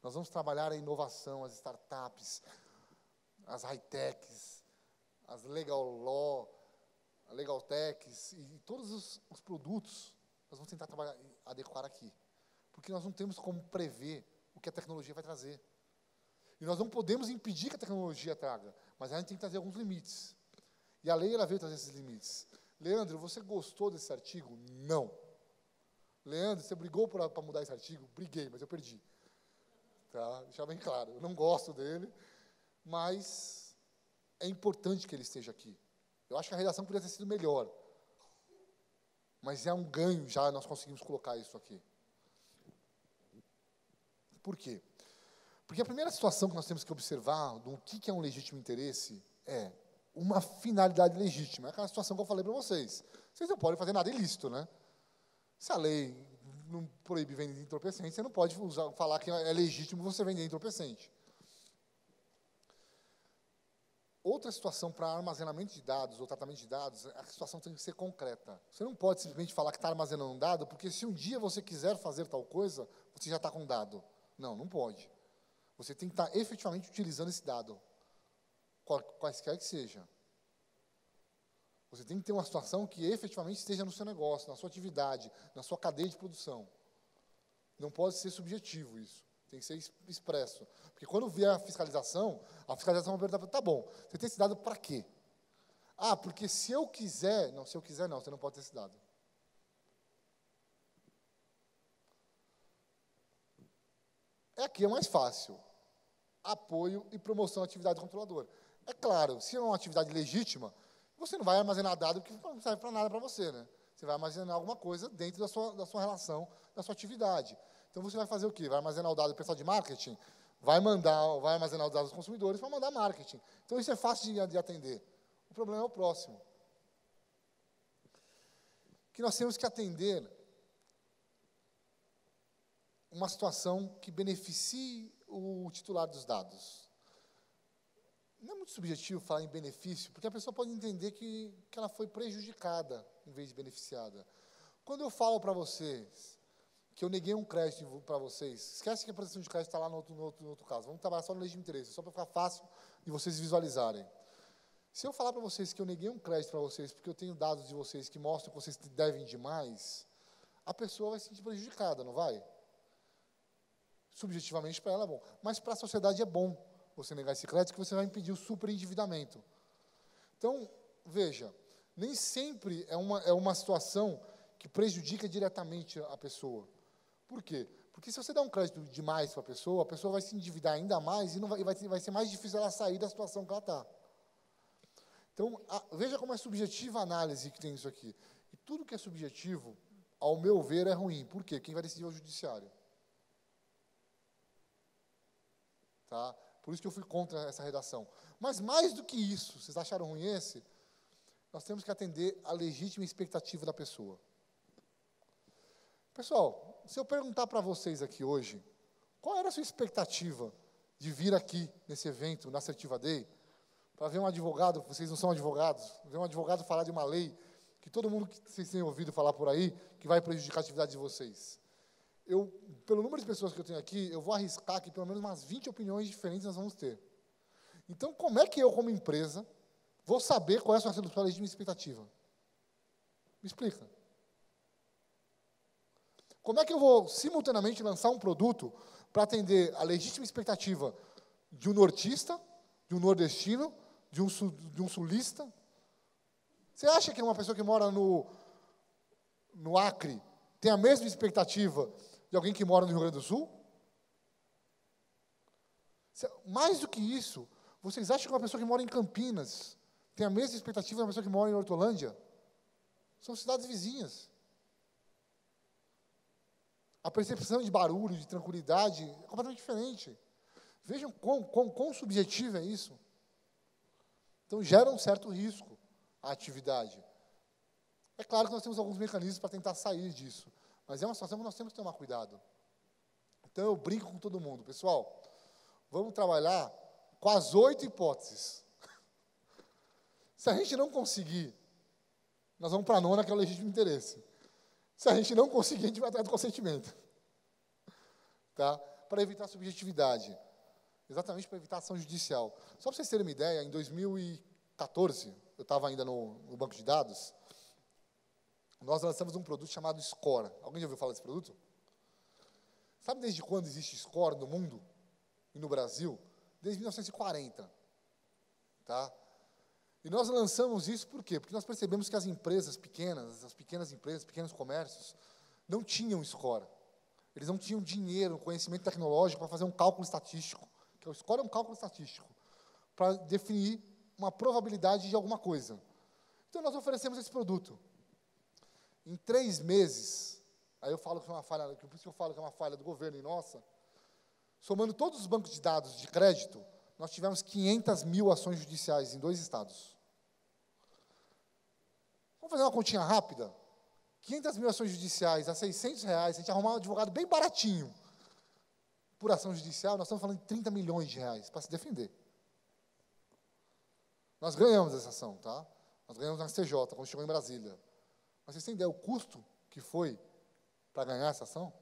nós vamos trabalhar a inovação, as startups, as high-techs, as legal law, a legal techs, e todos os produtos, nós vamos tentar adequar aqui. Porque nós não temos como prever o que a tecnologia vai trazer. E nós não podemos impedir que a tecnologia traga, mas a gente tem que trazer alguns limites. E a lei ela veio trazer esses limites. Leandro, você gostou desse artigo? Não. Leandro, você brigou para mudar esse artigo? Briguei, mas eu perdi. Tá? Deixar bem claro, eu não gosto dele, mas é importante que ele esteja aqui. Eu acho que a redação poderia ter sido melhor, mas é um ganho já nós conseguimos colocar isso aqui. Por quê? Porque a primeira situação que nós temos que observar do que é um legítimo interesse é uma finalidade legítima. É aquela situação que eu falei para vocês. Vocês não podem fazer nada ilícito, né? Se a lei não proíbe vender entorpecente, você não pode falar que é legítimo você vender entorpecente. Outra situação para armazenamento de dados ou tratamento de dados, a situação tem que ser concreta. Você não pode simplesmente falar que está armazenando um dado, porque se um dia você quiser fazer tal coisa, você já está com um dado. Não, não pode. Você tem que estar efetivamente utilizando esse dado, quaisquer que seja. Você tem que ter uma situação que efetivamente esteja no seu negócio, na sua atividade, na sua cadeia de produção. Não pode ser subjetivo isso. Tem que ser expresso. Porque quando vier a fiscalização vai perguntar, tá bom, você tem esse dado para quê? Ah, porque se eu quiser... Não, se eu quiser não, você não pode ter esse dado. Aqui é mais fácil. Apoio e promoção à atividade controladora. É claro, se é uma atividade legítima, você não vai armazenar dado que não serve para nada para você, né? Você vai armazenar alguma coisa dentro da sua relação, da sua atividade. Então, você vai fazer o quê? Vai armazenar o dado do pessoal de marketing? Vai armazenar os dados dos consumidores para mandar marketing. Então, isso é fácil de atender. O problema é o próximo. Que nós temos que atender uma situação que beneficie o titular dos dados. Não é muito subjetivo falar em benefício, porque a pessoa pode entender que ela foi prejudicada em vez de beneficiada. Quando eu falo para vocês que eu neguei um crédito para vocês, esquece que a proteção de crédito está lá no outro caso. Vamos trabalhar só no legítimo interesse, só para ficar fácil de vocês visualizarem. Se eu falar para vocês que eu neguei um crédito para vocês, porque eu tenho dados de vocês que mostram que vocês devem demais, a pessoa vai se sentir prejudicada, não vai? Subjetivamente para ela é bom. Mas para a sociedade é bom você negar esse crédito, que você vai impedir o superendividamento. Então, veja, nem sempre é uma situação que prejudica diretamente a pessoa. Por quê? Porque se você dá um crédito demais para a pessoa vai se endividar ainda mais e vai ser mais difícil ela sair da situação que ela está. Então, veja como é subjetiva a análise que tem isso aqui. E tudo que é subjetivo, ao meu ver, é ruim. Por quê? Quem vai decidir é o judiciário. Tá? Por isso que eu fui contra essa redação. Mas mais do que isso, vocês acharam ruim esse? Nós temos que atender à legítima expectativa da pessoa. Pessoal, se eu perguntar para vocês aqui hoje, qual era a sua expectativa de vir aqui nesse evento, na Assertiva Day, para ver um advogado, vocês não são advogados, ver um advogado falar de uma lei que todo mundo que vocês têm ouvido falar por aí, que vai prejudicar a atividade de vocês. Pelo número de pessoas que eu tenho aqui, eu vou arriscar que pelo menos umas 20 opiniões diferentes nós vamos ter. Então, como é que eu, como empresa, vou saber qual é a sua legítima expectativa? Me explica. Como é que eu vou, simultaneamente, lançar um produto para atender a legítima expectativa de um nortista, de um nordestino, de um sulista? Você acha que uma pessoa que mora no Acre tem a mesma expectativa de alguém que mora no Rio Grande do Sul? Mais do que isso, vocês acham que uma pessoa que mora em Campinas tem a mesma expectativa de uma pessoa que mora em Hortolândia? São cidades vizinhas. A percepção de barulho, de tranquilidade, é completamente diferente. Vejam quão subjetivo é isso. Então, gera um certo risco a atividade. É claro que nós temos alguns mecanismos para tentar sair disso, mas é uma situação que nós temos que tomar cuidado. Então, eu brinco com todo mundo. Pessoal, vamos trabalhar com as 8 hipóteses. Se a gente não conseguir, nós vamos para a 9ª, que é o legítimo interesse. Se a gente não conseguir, a gente vai atrás do consentimento. Tá? Para evitar a subjetividade. Exatamente para evitar a ação judicial. Só para vocês terem uma ideia, em 2014, eu estava ainda no banco de dados, nós lançamos um produto chamado Score. Alguém já ouviu falar desse produto? Sabe desde quando existe Score no mundo e no Brasil? Desde 1940. Tá? E nós lançamos isso por quê? Porque nós percebemos que as pequenas empresas, pequenos comércios, não tinham score. Eles não tinham dinheiro, conhecimento tecnológico para fazer um cálculo estatístico, que o score é um cálculo estatístico, para definir uma probabilidade de alguma coisa. Então, nós oferecemos esse produto. Em 3 meses, aí eu falo que é uma falha, por isso que eu falo que é uma falha do governo e nossa, somando todos os bancos de dados de crédito, nós tivemos 500 mil ações judiciais em 2 estados. Vamos fazer uma continha rápida? 500 mil ações judiciais a R$600, se a gente arrumar um advogado bem baratinho por ação judicial, nós estamos falando de R$30 milhões para se defender. Nós ganhamos essa ação, tá? Nós ganhamos na STJ, quando chegou em Brasília. Mas vocês têm ideia o custo que foi para ganhar essa ação?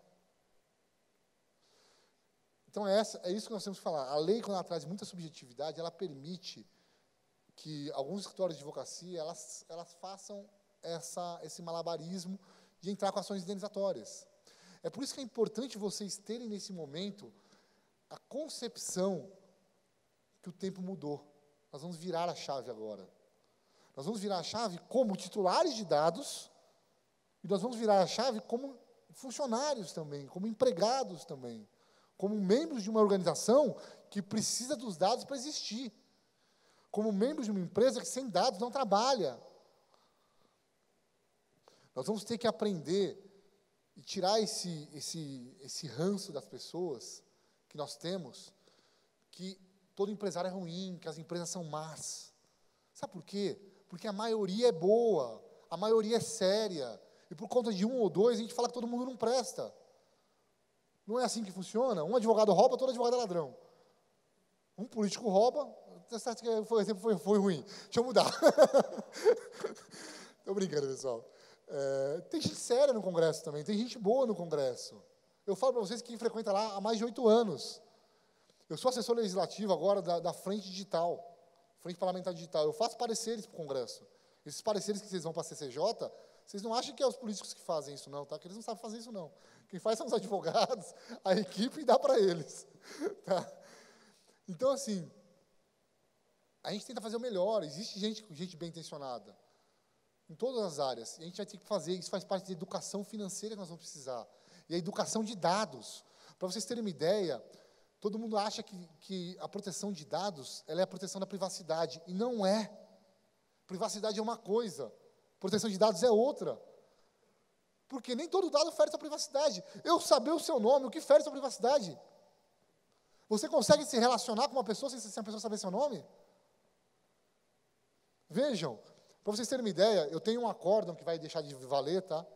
Então, é isso que nós temos que falar. A lei, quando ela traz muita subjetividade, ela permite que alguns escritórios de advocacia, elas façam esse malabarismo de entrar com ações indenizatórias. É por isso que é importante vocês terem, nesse momento, a concepção que o tempo mudou. Nós vamos virar a chave agora. Nós vamos virar a chave como titulares de dados, e nós vamos virar a chave como funcionários também, como empregados também, como membros de uma organização que precisa dos dados para existir, como membros de uma empresa que sem dados não trabalha. Nós vamos ter que aprender e tirar esse ranço das pessoas que nós temos, que todo empresário é ruim, que as empresas são más. Sabe por quê? Porque a maioria é boa, a maioria é séria, e por conta de 1 ou 2, a gente fala que todo mundo não presta. Não é assim que funciona? Um advogado rouba, todo advogado é ladrão. Um político rouba, o exemplo foi ruim. Deixa eu mudar. Estou brincando, pessoal. Tem gente séria no Congresso também, tem gente boa no Congresso. Eu falo para vocês que frequenta lá há mais de 8 anos. Eu sou assessor legislativo agora da Frente Digital, Frente Parlamentar Digital. Eu faço pareceres para o Congresso. Esses pareceres que vocês vão para a CCJ, vocês não acham que é os políticos que fazem isso, não, tá? Que eles não sabem fazer isso, não. Quem faz são os advogados, a equipe, e dá para eles. Tá? Então, assim, a gente tenta fazer o melhor. Existe gente bem intencionada, em todas as áreas. E a gente vai ter que fazer, isso faz parte da educação financeira que nós vamos precisar. E a educação de dados. Para vocês terem uma ideia, todo mundo acha que a proteção de dados, ela é a proteção da privacidade. E não é. Privacidade é uma coisa, proteção de dados é outra. Porque nem todo dado fere sua privacidade. Eu saber o seu nome, o que fere sua privacidade? Você consegue se relacionar com uma pessoa sem a pessoa saber seu nome? Vejam, para vocês terem uma ideia, eu tenho um acórdão que vai deixar de valer, tá?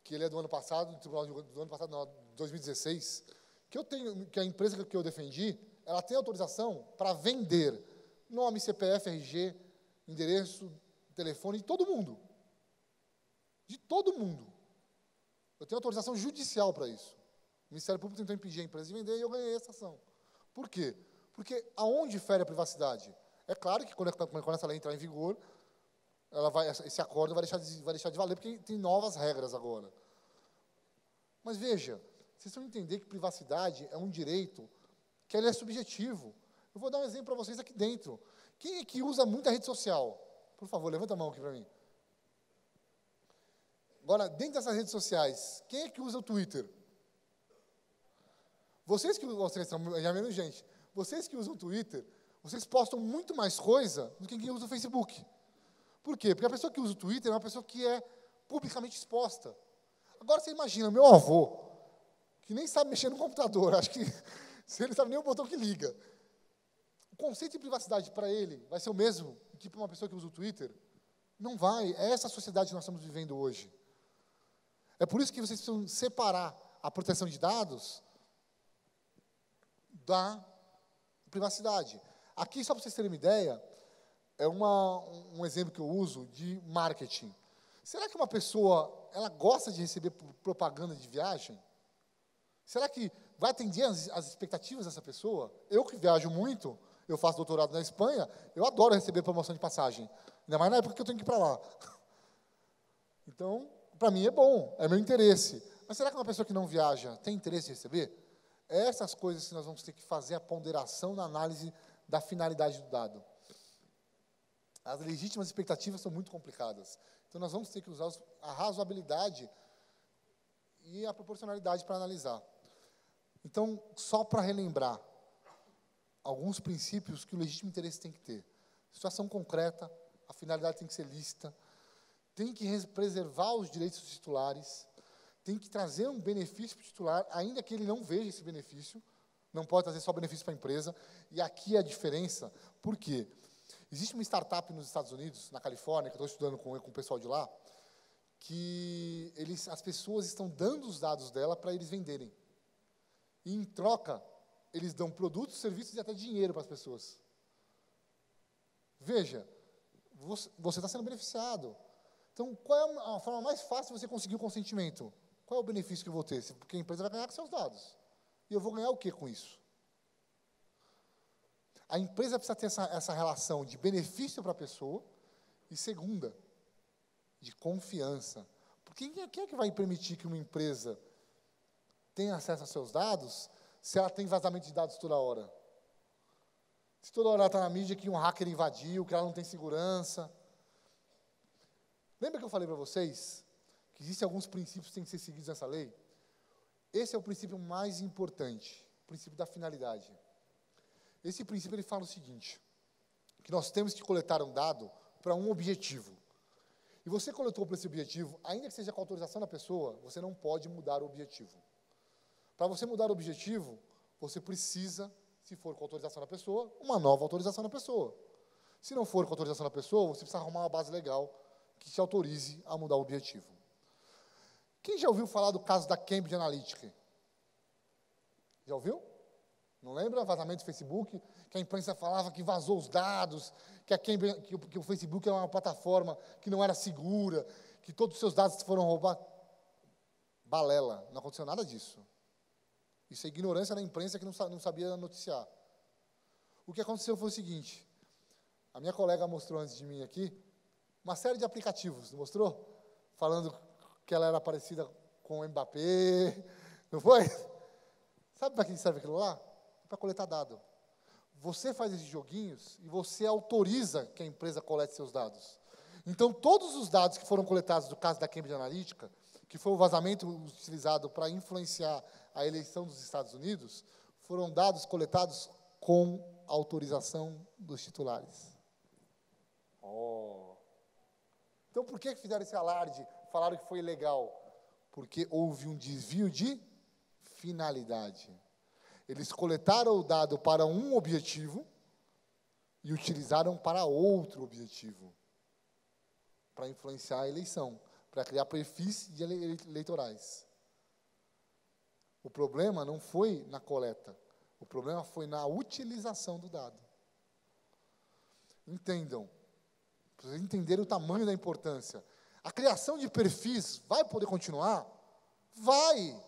Que ele é do ano passado, do ano passado, não, 2016, que a empresa que eu defendi, ela tem autorização para vender nome, CPF, RG, endereço, telefone de todo mundo. De todo mundo. Eu tenho autorização judicial para isso. O Ministério Público tentou impedir a empresa de vender e eu ganhei essa ação. Por quê? Porque aonde fere a privacidade? É claro que quando essa lei entrar em vigor, esse acordo vai deixar de valer, porque tem novas regras agora. Mas veja, vocês vão entender que privacidade é um direito que ele é subjetivo. Eu vou dar um exemplo para vocês aqui dentro. Quem é que usa muita rede social? Por favor, levanta a mão aqui para mim. Agora, dentro dessas redes sociais, quem é que usa o Twitter? Vocês são já menos gente. Vocês que usam o Twitter, vocês postam muito mais coisa do que quem usa o Facebook. Por quê? Porque a pessoa que usa o Twitter é uma pessoa que é publicamente exposta. Agora você imagina, meu avô, que nem sabe mexer no computador, acho que ele não sabe nem o botão que liga. O conceito de privacidade para ele vai ser o mesmo que para uma pessoa que usa o Twitter? Não vai. É essa a sociedade que nós estamos vivendo hoje. É por isso que vocês precisam separar a proteção de dados da privacidade. Aqui, só para vocês terem uma ideia, é um exemplo que eu uso de marketing. Será que uma pessoa, ela gosta de receber propaganda de viagem? Será que vai atender as expectativas dessa pessoa? Eu que viajo muito, eu faço doutorado na Espanha, eu adoro receber promoção de passagem. Ainda mais na época que eu tenho que ir para lá. Então, para mim é bom, é meu interesse. Mas será que uma pessoa que não viaja tem interesse em receber? É essas coisas que nós vamos ter que fazer a ponderação na análise da finalidade do dado. As legítimas expectativas são muito complicadas. Então, nós vamos ter que usar a razoabilidade e a proporcionalidade para analisar. Então, só para relembrar, alguns princípios que o legítimo interesse tem que ter. Situação concreta, a finalidade tem que ser lícita, tem que preservar os direitos dos titulares, tem que trazer um benefício para o titular, ainda que ele não veja esse benefício, não pode trazer só benefício para a empresa. E aqui é a diferença, por quê? Existe uma startup nos Estados Unidos, na Califórnia, que eu estou estudando com o pessoal de lá, que as pessoas estão dando os dados dela para eles venderem. E, em troca, eles dão produtos, serviços e até dinheiro para as pessoas. Veja, você está sendo beneficiado. Então, qual é a forma mais fácil de você conseguir o consentimento? Qual é o benefício que eu vou ter? Porque a empresa vai ganhar com seus dados. E eu vou ganhar o quê com isso? A empresa precisa ter essa relação de benefício para a pessoa e, segunda, de confiança. Porque quem é que vai permitir que uma empresa tenha acesso aos seus dados se ela tem vazamento de dados toda hora? Se toda hora ela está na mídia que um hacker invadiu, que ela não tem segurança. Lembra que eu falei para vocês que existem alguns princípios que têm que ser seguidos nessa lei? Esse é o princípio mais importante, o princípio da finalidade. Esse princípio ele fala o seguinte, que nós temos que coletar um dado para um objetivo. E você coletou para esse objetivo, ainda que seja com autorização da pessoa, você não pode mudar o objetivo. Para você mudar o objetivo, você precisa, se for com autorização da pessoa, uma nova autorização da pessoa. Se não for com autorização da pessoa, você precisa arrumar uma base legal que te autorize a mudar o objetivo. Quem já ouviu falar do caso da Cambridge Analytica? Já ouviu? Não lembra? Vazamento do Facebook, que a imprensa falava que vazou os dados, que o Facebook era uma plataforma que não era segura, que todos os seus dados foram roubados. Balela, não aconteceu nada disso. Isso é ignorância da imprensa que não sabia noticiar. O que aconteceu foi o seguinte, a minha colega mostrou antes de mim aqui, uma série de aplicativos, não mostrou? Falando que ela era parecida com o Mbappé, não foi? Sabe para que serve aquilo lá? Para coletar dado. Você faz esses joguinhos e você autoriza que a empresa colete seus dados. Então, todos os dados que foram coletados do caso da Cambridge Analytica, que foi o vazamento utilizado para influenciar a eleição dos Estados Unidos, foram dados coletados com autorização dos titulares. Então, por que fizeram esse alarde? Falaram que foi ilegal? Porque houve um desvio de finalidade. Eles coletaram o dado para um objetivo e utilizaram para outro objetivo, para influenciar a eleição, para criar perfis eleitorais. O problema não foi na coleta, o problema foi na utilização do dado. Entendam, para vocês entenderem o tamanho da importância. A criação de perfis vai poder continuar? Vai!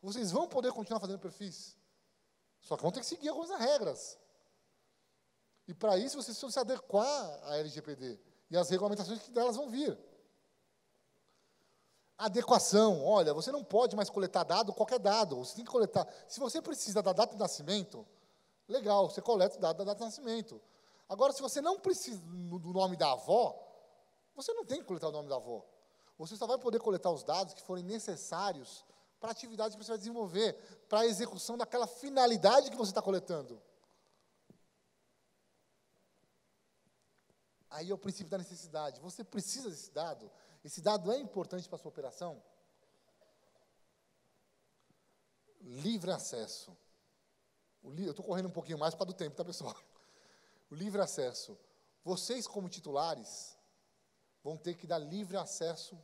Vocês vão poder continuar fazendo perfis. Só que vão ter que seguir algumas regras. E para isso vocês precisam se adequar à LGPD e às regulamentações que delas vão vir. Adequação, olha, você não pode mais coletar dado, qualquer dado. Você tem que coletar. Se você precisa da data de nascimento, legal, você coleta o dado da data de nascimento. Agora, se você não precisa do nome da avó, você não tem que coletar o nome da avó. Você só vai poder coletar os dados que forem necessários para a atividade que você vai desenvolver, para a execução daquela finalidade que você está coletando. Aí é o princípio da necessidade. Você precisa desse dado? Esse dado é importante para a sua operação? Livre acesso. Eu estou correndo um pouquinho mais por causa do tempo, tá, pessoal? O livre acesso. Vocês, como titulares, vão ter que dar livre acesso,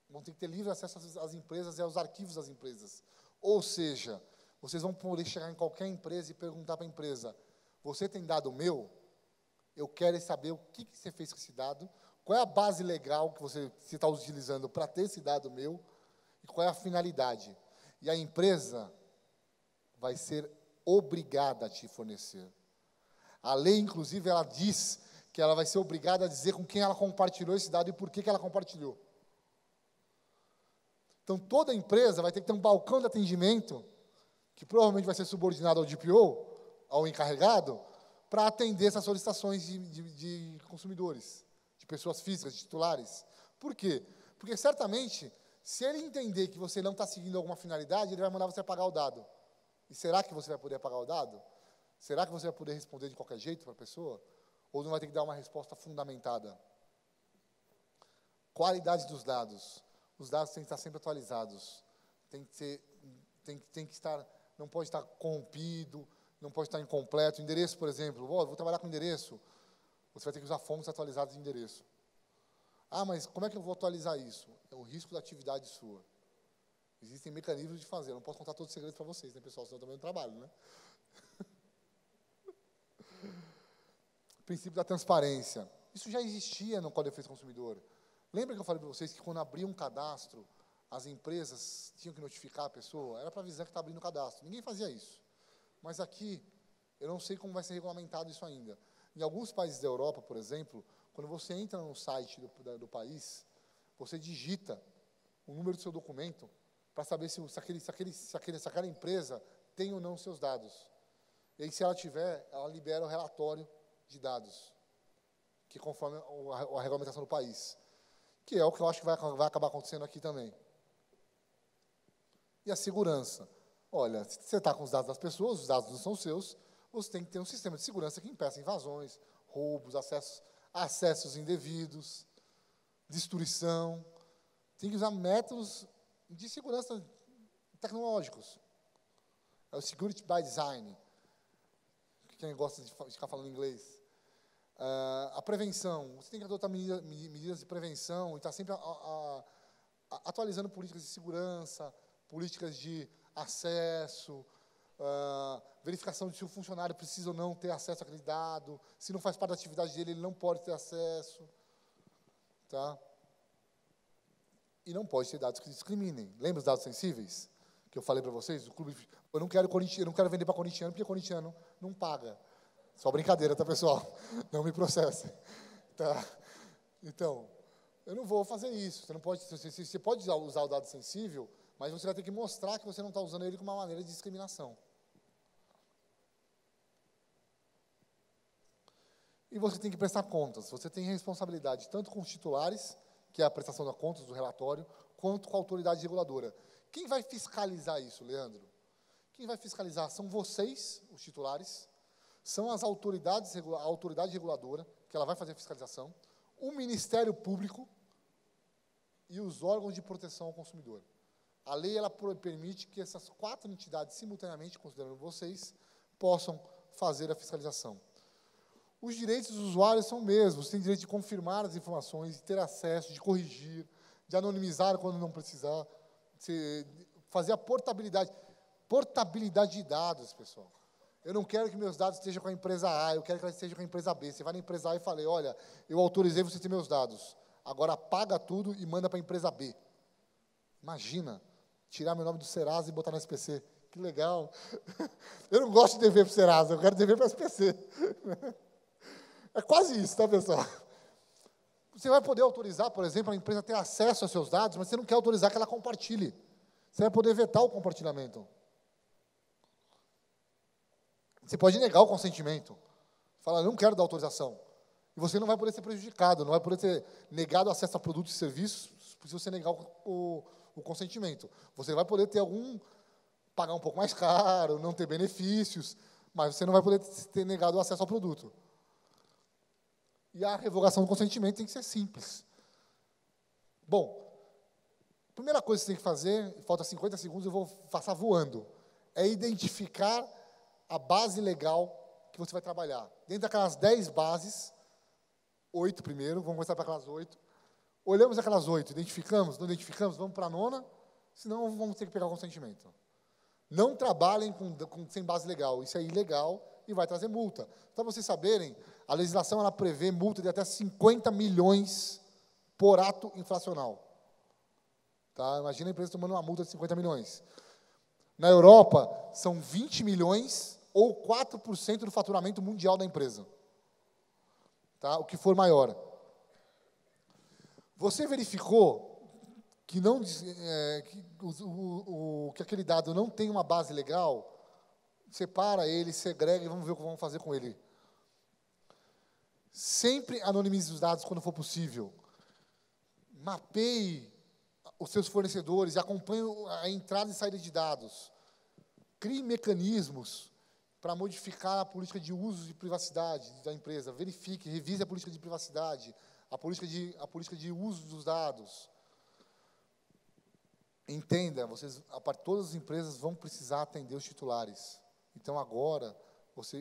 vão ter que ter livre acesso às empresas e aos arquivos das empresas. Ou seja, vocês vão poder chegar em qualquer empresa e perguntar para a empresa, você tem dado meu? Eu quero saber o que você fez com esse dado, qual é a base legal que você está utilizando para ter esse dado meu, e qual é a finalidade. E a empresa vai ser obrigada a te fornecer. A lei, inclusive, ela diz que ela vai ser obrigada a dizer com quem ela compartilhou esse dado e por que ela compartilhou. Então, toda empresa vai ter que ter um balcão de atendimento, que provavelmente vai ser subordinado ao DPO, ao encarregado, para atender essas solicitações de consumidores, de pessoas físicas, de titulares. Por quê? Porque, certamente, se ele entender que você não está seguindo alguma finalidade, ele vai mandar você apagar o dado. E será que você vai poder apagar o dado? Será que você vai poder responder de qualquer jeito para a pessoa? Ou não vai ter que dar uma resposta fundamentada? Qualidade dos dados. Os dados têm que estar sempre atualizados. Tem que estar, não pode estar corrompido, não pode estar incompleto. Endereço, por exemplo, vou trabalhar com endereço. Você vai ter que usar fontes atualizadas de endereço. Ah, mas como é que eu vou atualizar isso? É o risco da atividade sua. Existem mecanismos de fazer. Eu não posso contar todos os segredos para vocês, né, pessoal? Senão eu também não trabalho, né? Princípio da transparência. Isso já existia no Código de Defesa do Consumidor. Lembra que eu falei para vocês que quando abria um cadastro, as empresas tinham que notificar a pessoa? Era para avisar que está abrindo o cadastro. Ninguém fazia isso. Mas aqui, eu não sei como vai ser regulamentado isso ainda. Em alguns países da Europa, por exemplo, quando você entra no site do país, você digita o número do seu documento para saber se aquela empresa tem ou não seus dados. E aí, se ela tiver, ela libera o relatório de dados, que conforme a regulamentação do país. Que é o que eu acho que vai acabar acontecendo aqui também. E a segurança. Olha, se você está com os dados das pessoas, os dados não são seus, você tem que ter um sistema de segurança que impeça invasões, roubos, acessos indevidos, destruição. Tem que usar métodos de segurança tecnológicos. É o security by design. Quem gosta de ficar falando inglês. A prevenção. Você tem que adotar medidas de prevenção e estar sempre atualizando políticas de segurança, políticas de acesso, verificação de se o funcionário precisa ou não ter acesso àquele dado, se não faz parte da atividade dele, ele não pode ter acesso. Tá? E não pode ter dados que discriminem. Lembra os dados sensíveis? Que eu falei para vocês? Eu não quero vender para corintiano, porque corintiano não paga. Só brincadeira, tá, pessoal? Não me processem. Tá? Então, eu não vou fazer isso. Você pode usar o dado sensível, mas você vai ter que mostrar que você não está usando ele como uma maneira de discriminação. E você tem que prestar contas. Você tem responsabilidade tanto com os titulares, que é a prestação das contas do relatório, quanto com a autoridade reguladora. Quem vai fiscalizar isso, Leandro? Quem vai fiscalizar são vocês, os titulares, são as autoridades, a autoridade reguladora, que ela vai fazer a fiscalização, o Ministério Público e os órgãos de proteção ao consumidor. A lei ela permite que essas 4 entidades, simultaneamente, considerando vocês, possam fazer a fiscalização. Os direitos dos usuários são os mesmos. Tem direito de confirmar as informações, de ter acesso, de corrigir, de anonimizar quando não precisar, fazer a portabilidade. Portabilidade de dados, pessoal. Eu não quero que meus dados estejam com a empresa A, eu quero que ela esteja com a empresa B. Você vai na empresa A e fala, olha, eu autorizei você ter meus dados. Agora apaga tudo e manda para a empresa B. Imagina, tirar meu nome do Serasa e botar no SPC. Que legal. Eu não gosto de dever para o Serasa, eu quero dever para o SPC. É quase isso, tá, pessoal? Você vai poder autorizar, por exemplo, a empresa ter acesso aos seus dados, mas você não quer autorizar que ela compartilhe. Você vai poder vetar o compartilhamento. Você pode negar o consentimento. Falar, não quero dar autorização. E você não vai poder ser prejudicado, não vai poder ter negado acesso a produtos e serviços se você negar o consentimento. Você vai poder ter pagar um pouco mais caro, não ter benefícios, mas você não vai poder ter negado o acesso ao produto. E a revogação do consentimento tem que ser simples. Bom, a primeira coisa que você tem que fazer, falta 50 segundos, eu vou passar voando, é identificar a base legal que você vai trabalhar. Dentro daquelas 10 bases, 8 primeiro, vamos começar para aquelas 8. Olhamos aquelas 8, identificamos, não identificamos, vamos para a 9ª, senão vamos ter que pegar o consentimento. Não trabalhem sem base legal, isso é ilegal e vai trazer multa. Para vocês saberem, a legislação ela prevê multa de até 50 milhões por ato infracional. Tá? Imagina a empresa tomando uma multa de 50 milhões. Na Europa, são 20 milhões ou 4% do faturamento mundial da empresa. Tá? O que for maior. Você verificou que, que aquele dado não tem uma base legal? Separa ele, segrega e vamos ver o que vamos fazer com ele. Sempre anonimize os dados quando for possível. Mapeie os seus fornecedores e acompanhe a entrada e saída de dados. Crie mecanismos para modificar a política de uso de privacidade da empresa. Verifique, revise a política de privacidade, a política de uso dos dados. Entenda, todas as empresas vão precisar atender os titulares. Então, agora,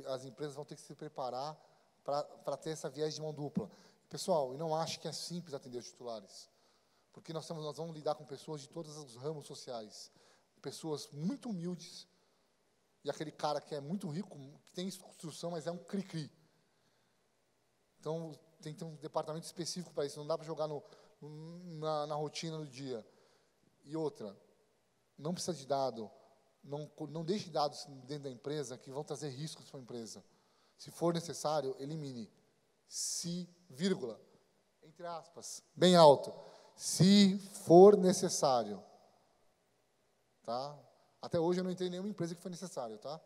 as empresas vão ter que se preparar para ter essa viés de mão dupla. Pessoal, eu não acho que é simples atender os titulares, porque nós vamos lidar com pessoas de todos os ramos sociais, pessoas muito humildes, e aquele cara que é muito rico, que tem instrução, mas é um cri-cri. Então, tem que ter um departamento específico para isso, não dá para jogar na rotina do dia. E outra, não precisa de dado, não deixe dados dentro da empresa que vão trazer riscos para a empresa. Se for necessário, elimine. Se, vírgula, entre aspas, bem alto, se for necessário. Tá? Até hoje eu não entrei em nenhuma empresa que foi necessário, tá?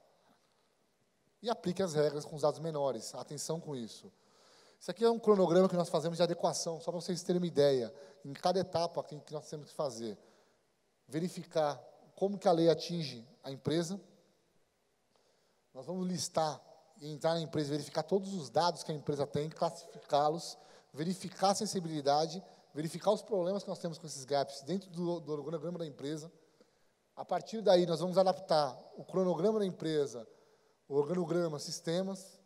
E aplique as regras com os dados menores. Atenção com isso. Isso aqui é um cronograma que nós fazemos de adequação, só para vocês terem uma ideia. Em cada etapa que nós temos que fazer. Verificar como que a lei atinge a empresa. Nós vamos listar e entrar na empresa, verificar todos os dados que a empresa tem, classificá-los, verificar a sensibilidade, verificar os problemas que nós temos com esses gaps dentro do organograma da empresa. A partir daí, nós vamos adaptar o cronograma da empresa, o organograma, sistemas,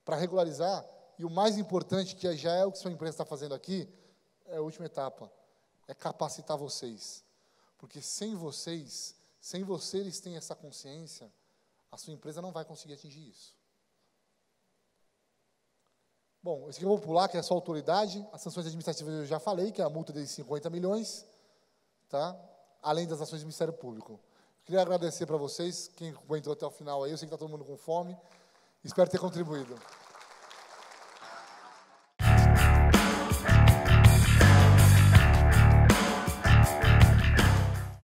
para regularizar. E o mais importante, que já é o que sua empresa está fazendo aqui, é a última etapa, é capacitar vocês. Porque sem vocês terem essa consciência, a sua empresa não vai conseguir atingir isso. Bom, esse aqui eu vou pular, que é só autoridade. As sanções administrativas eu já falei, que é a multa de 50 milhões, tá? Além das ações do Ministério Público. Eu queria agradecer para vocês, quem entrou até o final aí, eu sei que está todo mundo com fome, espero ter contribuído.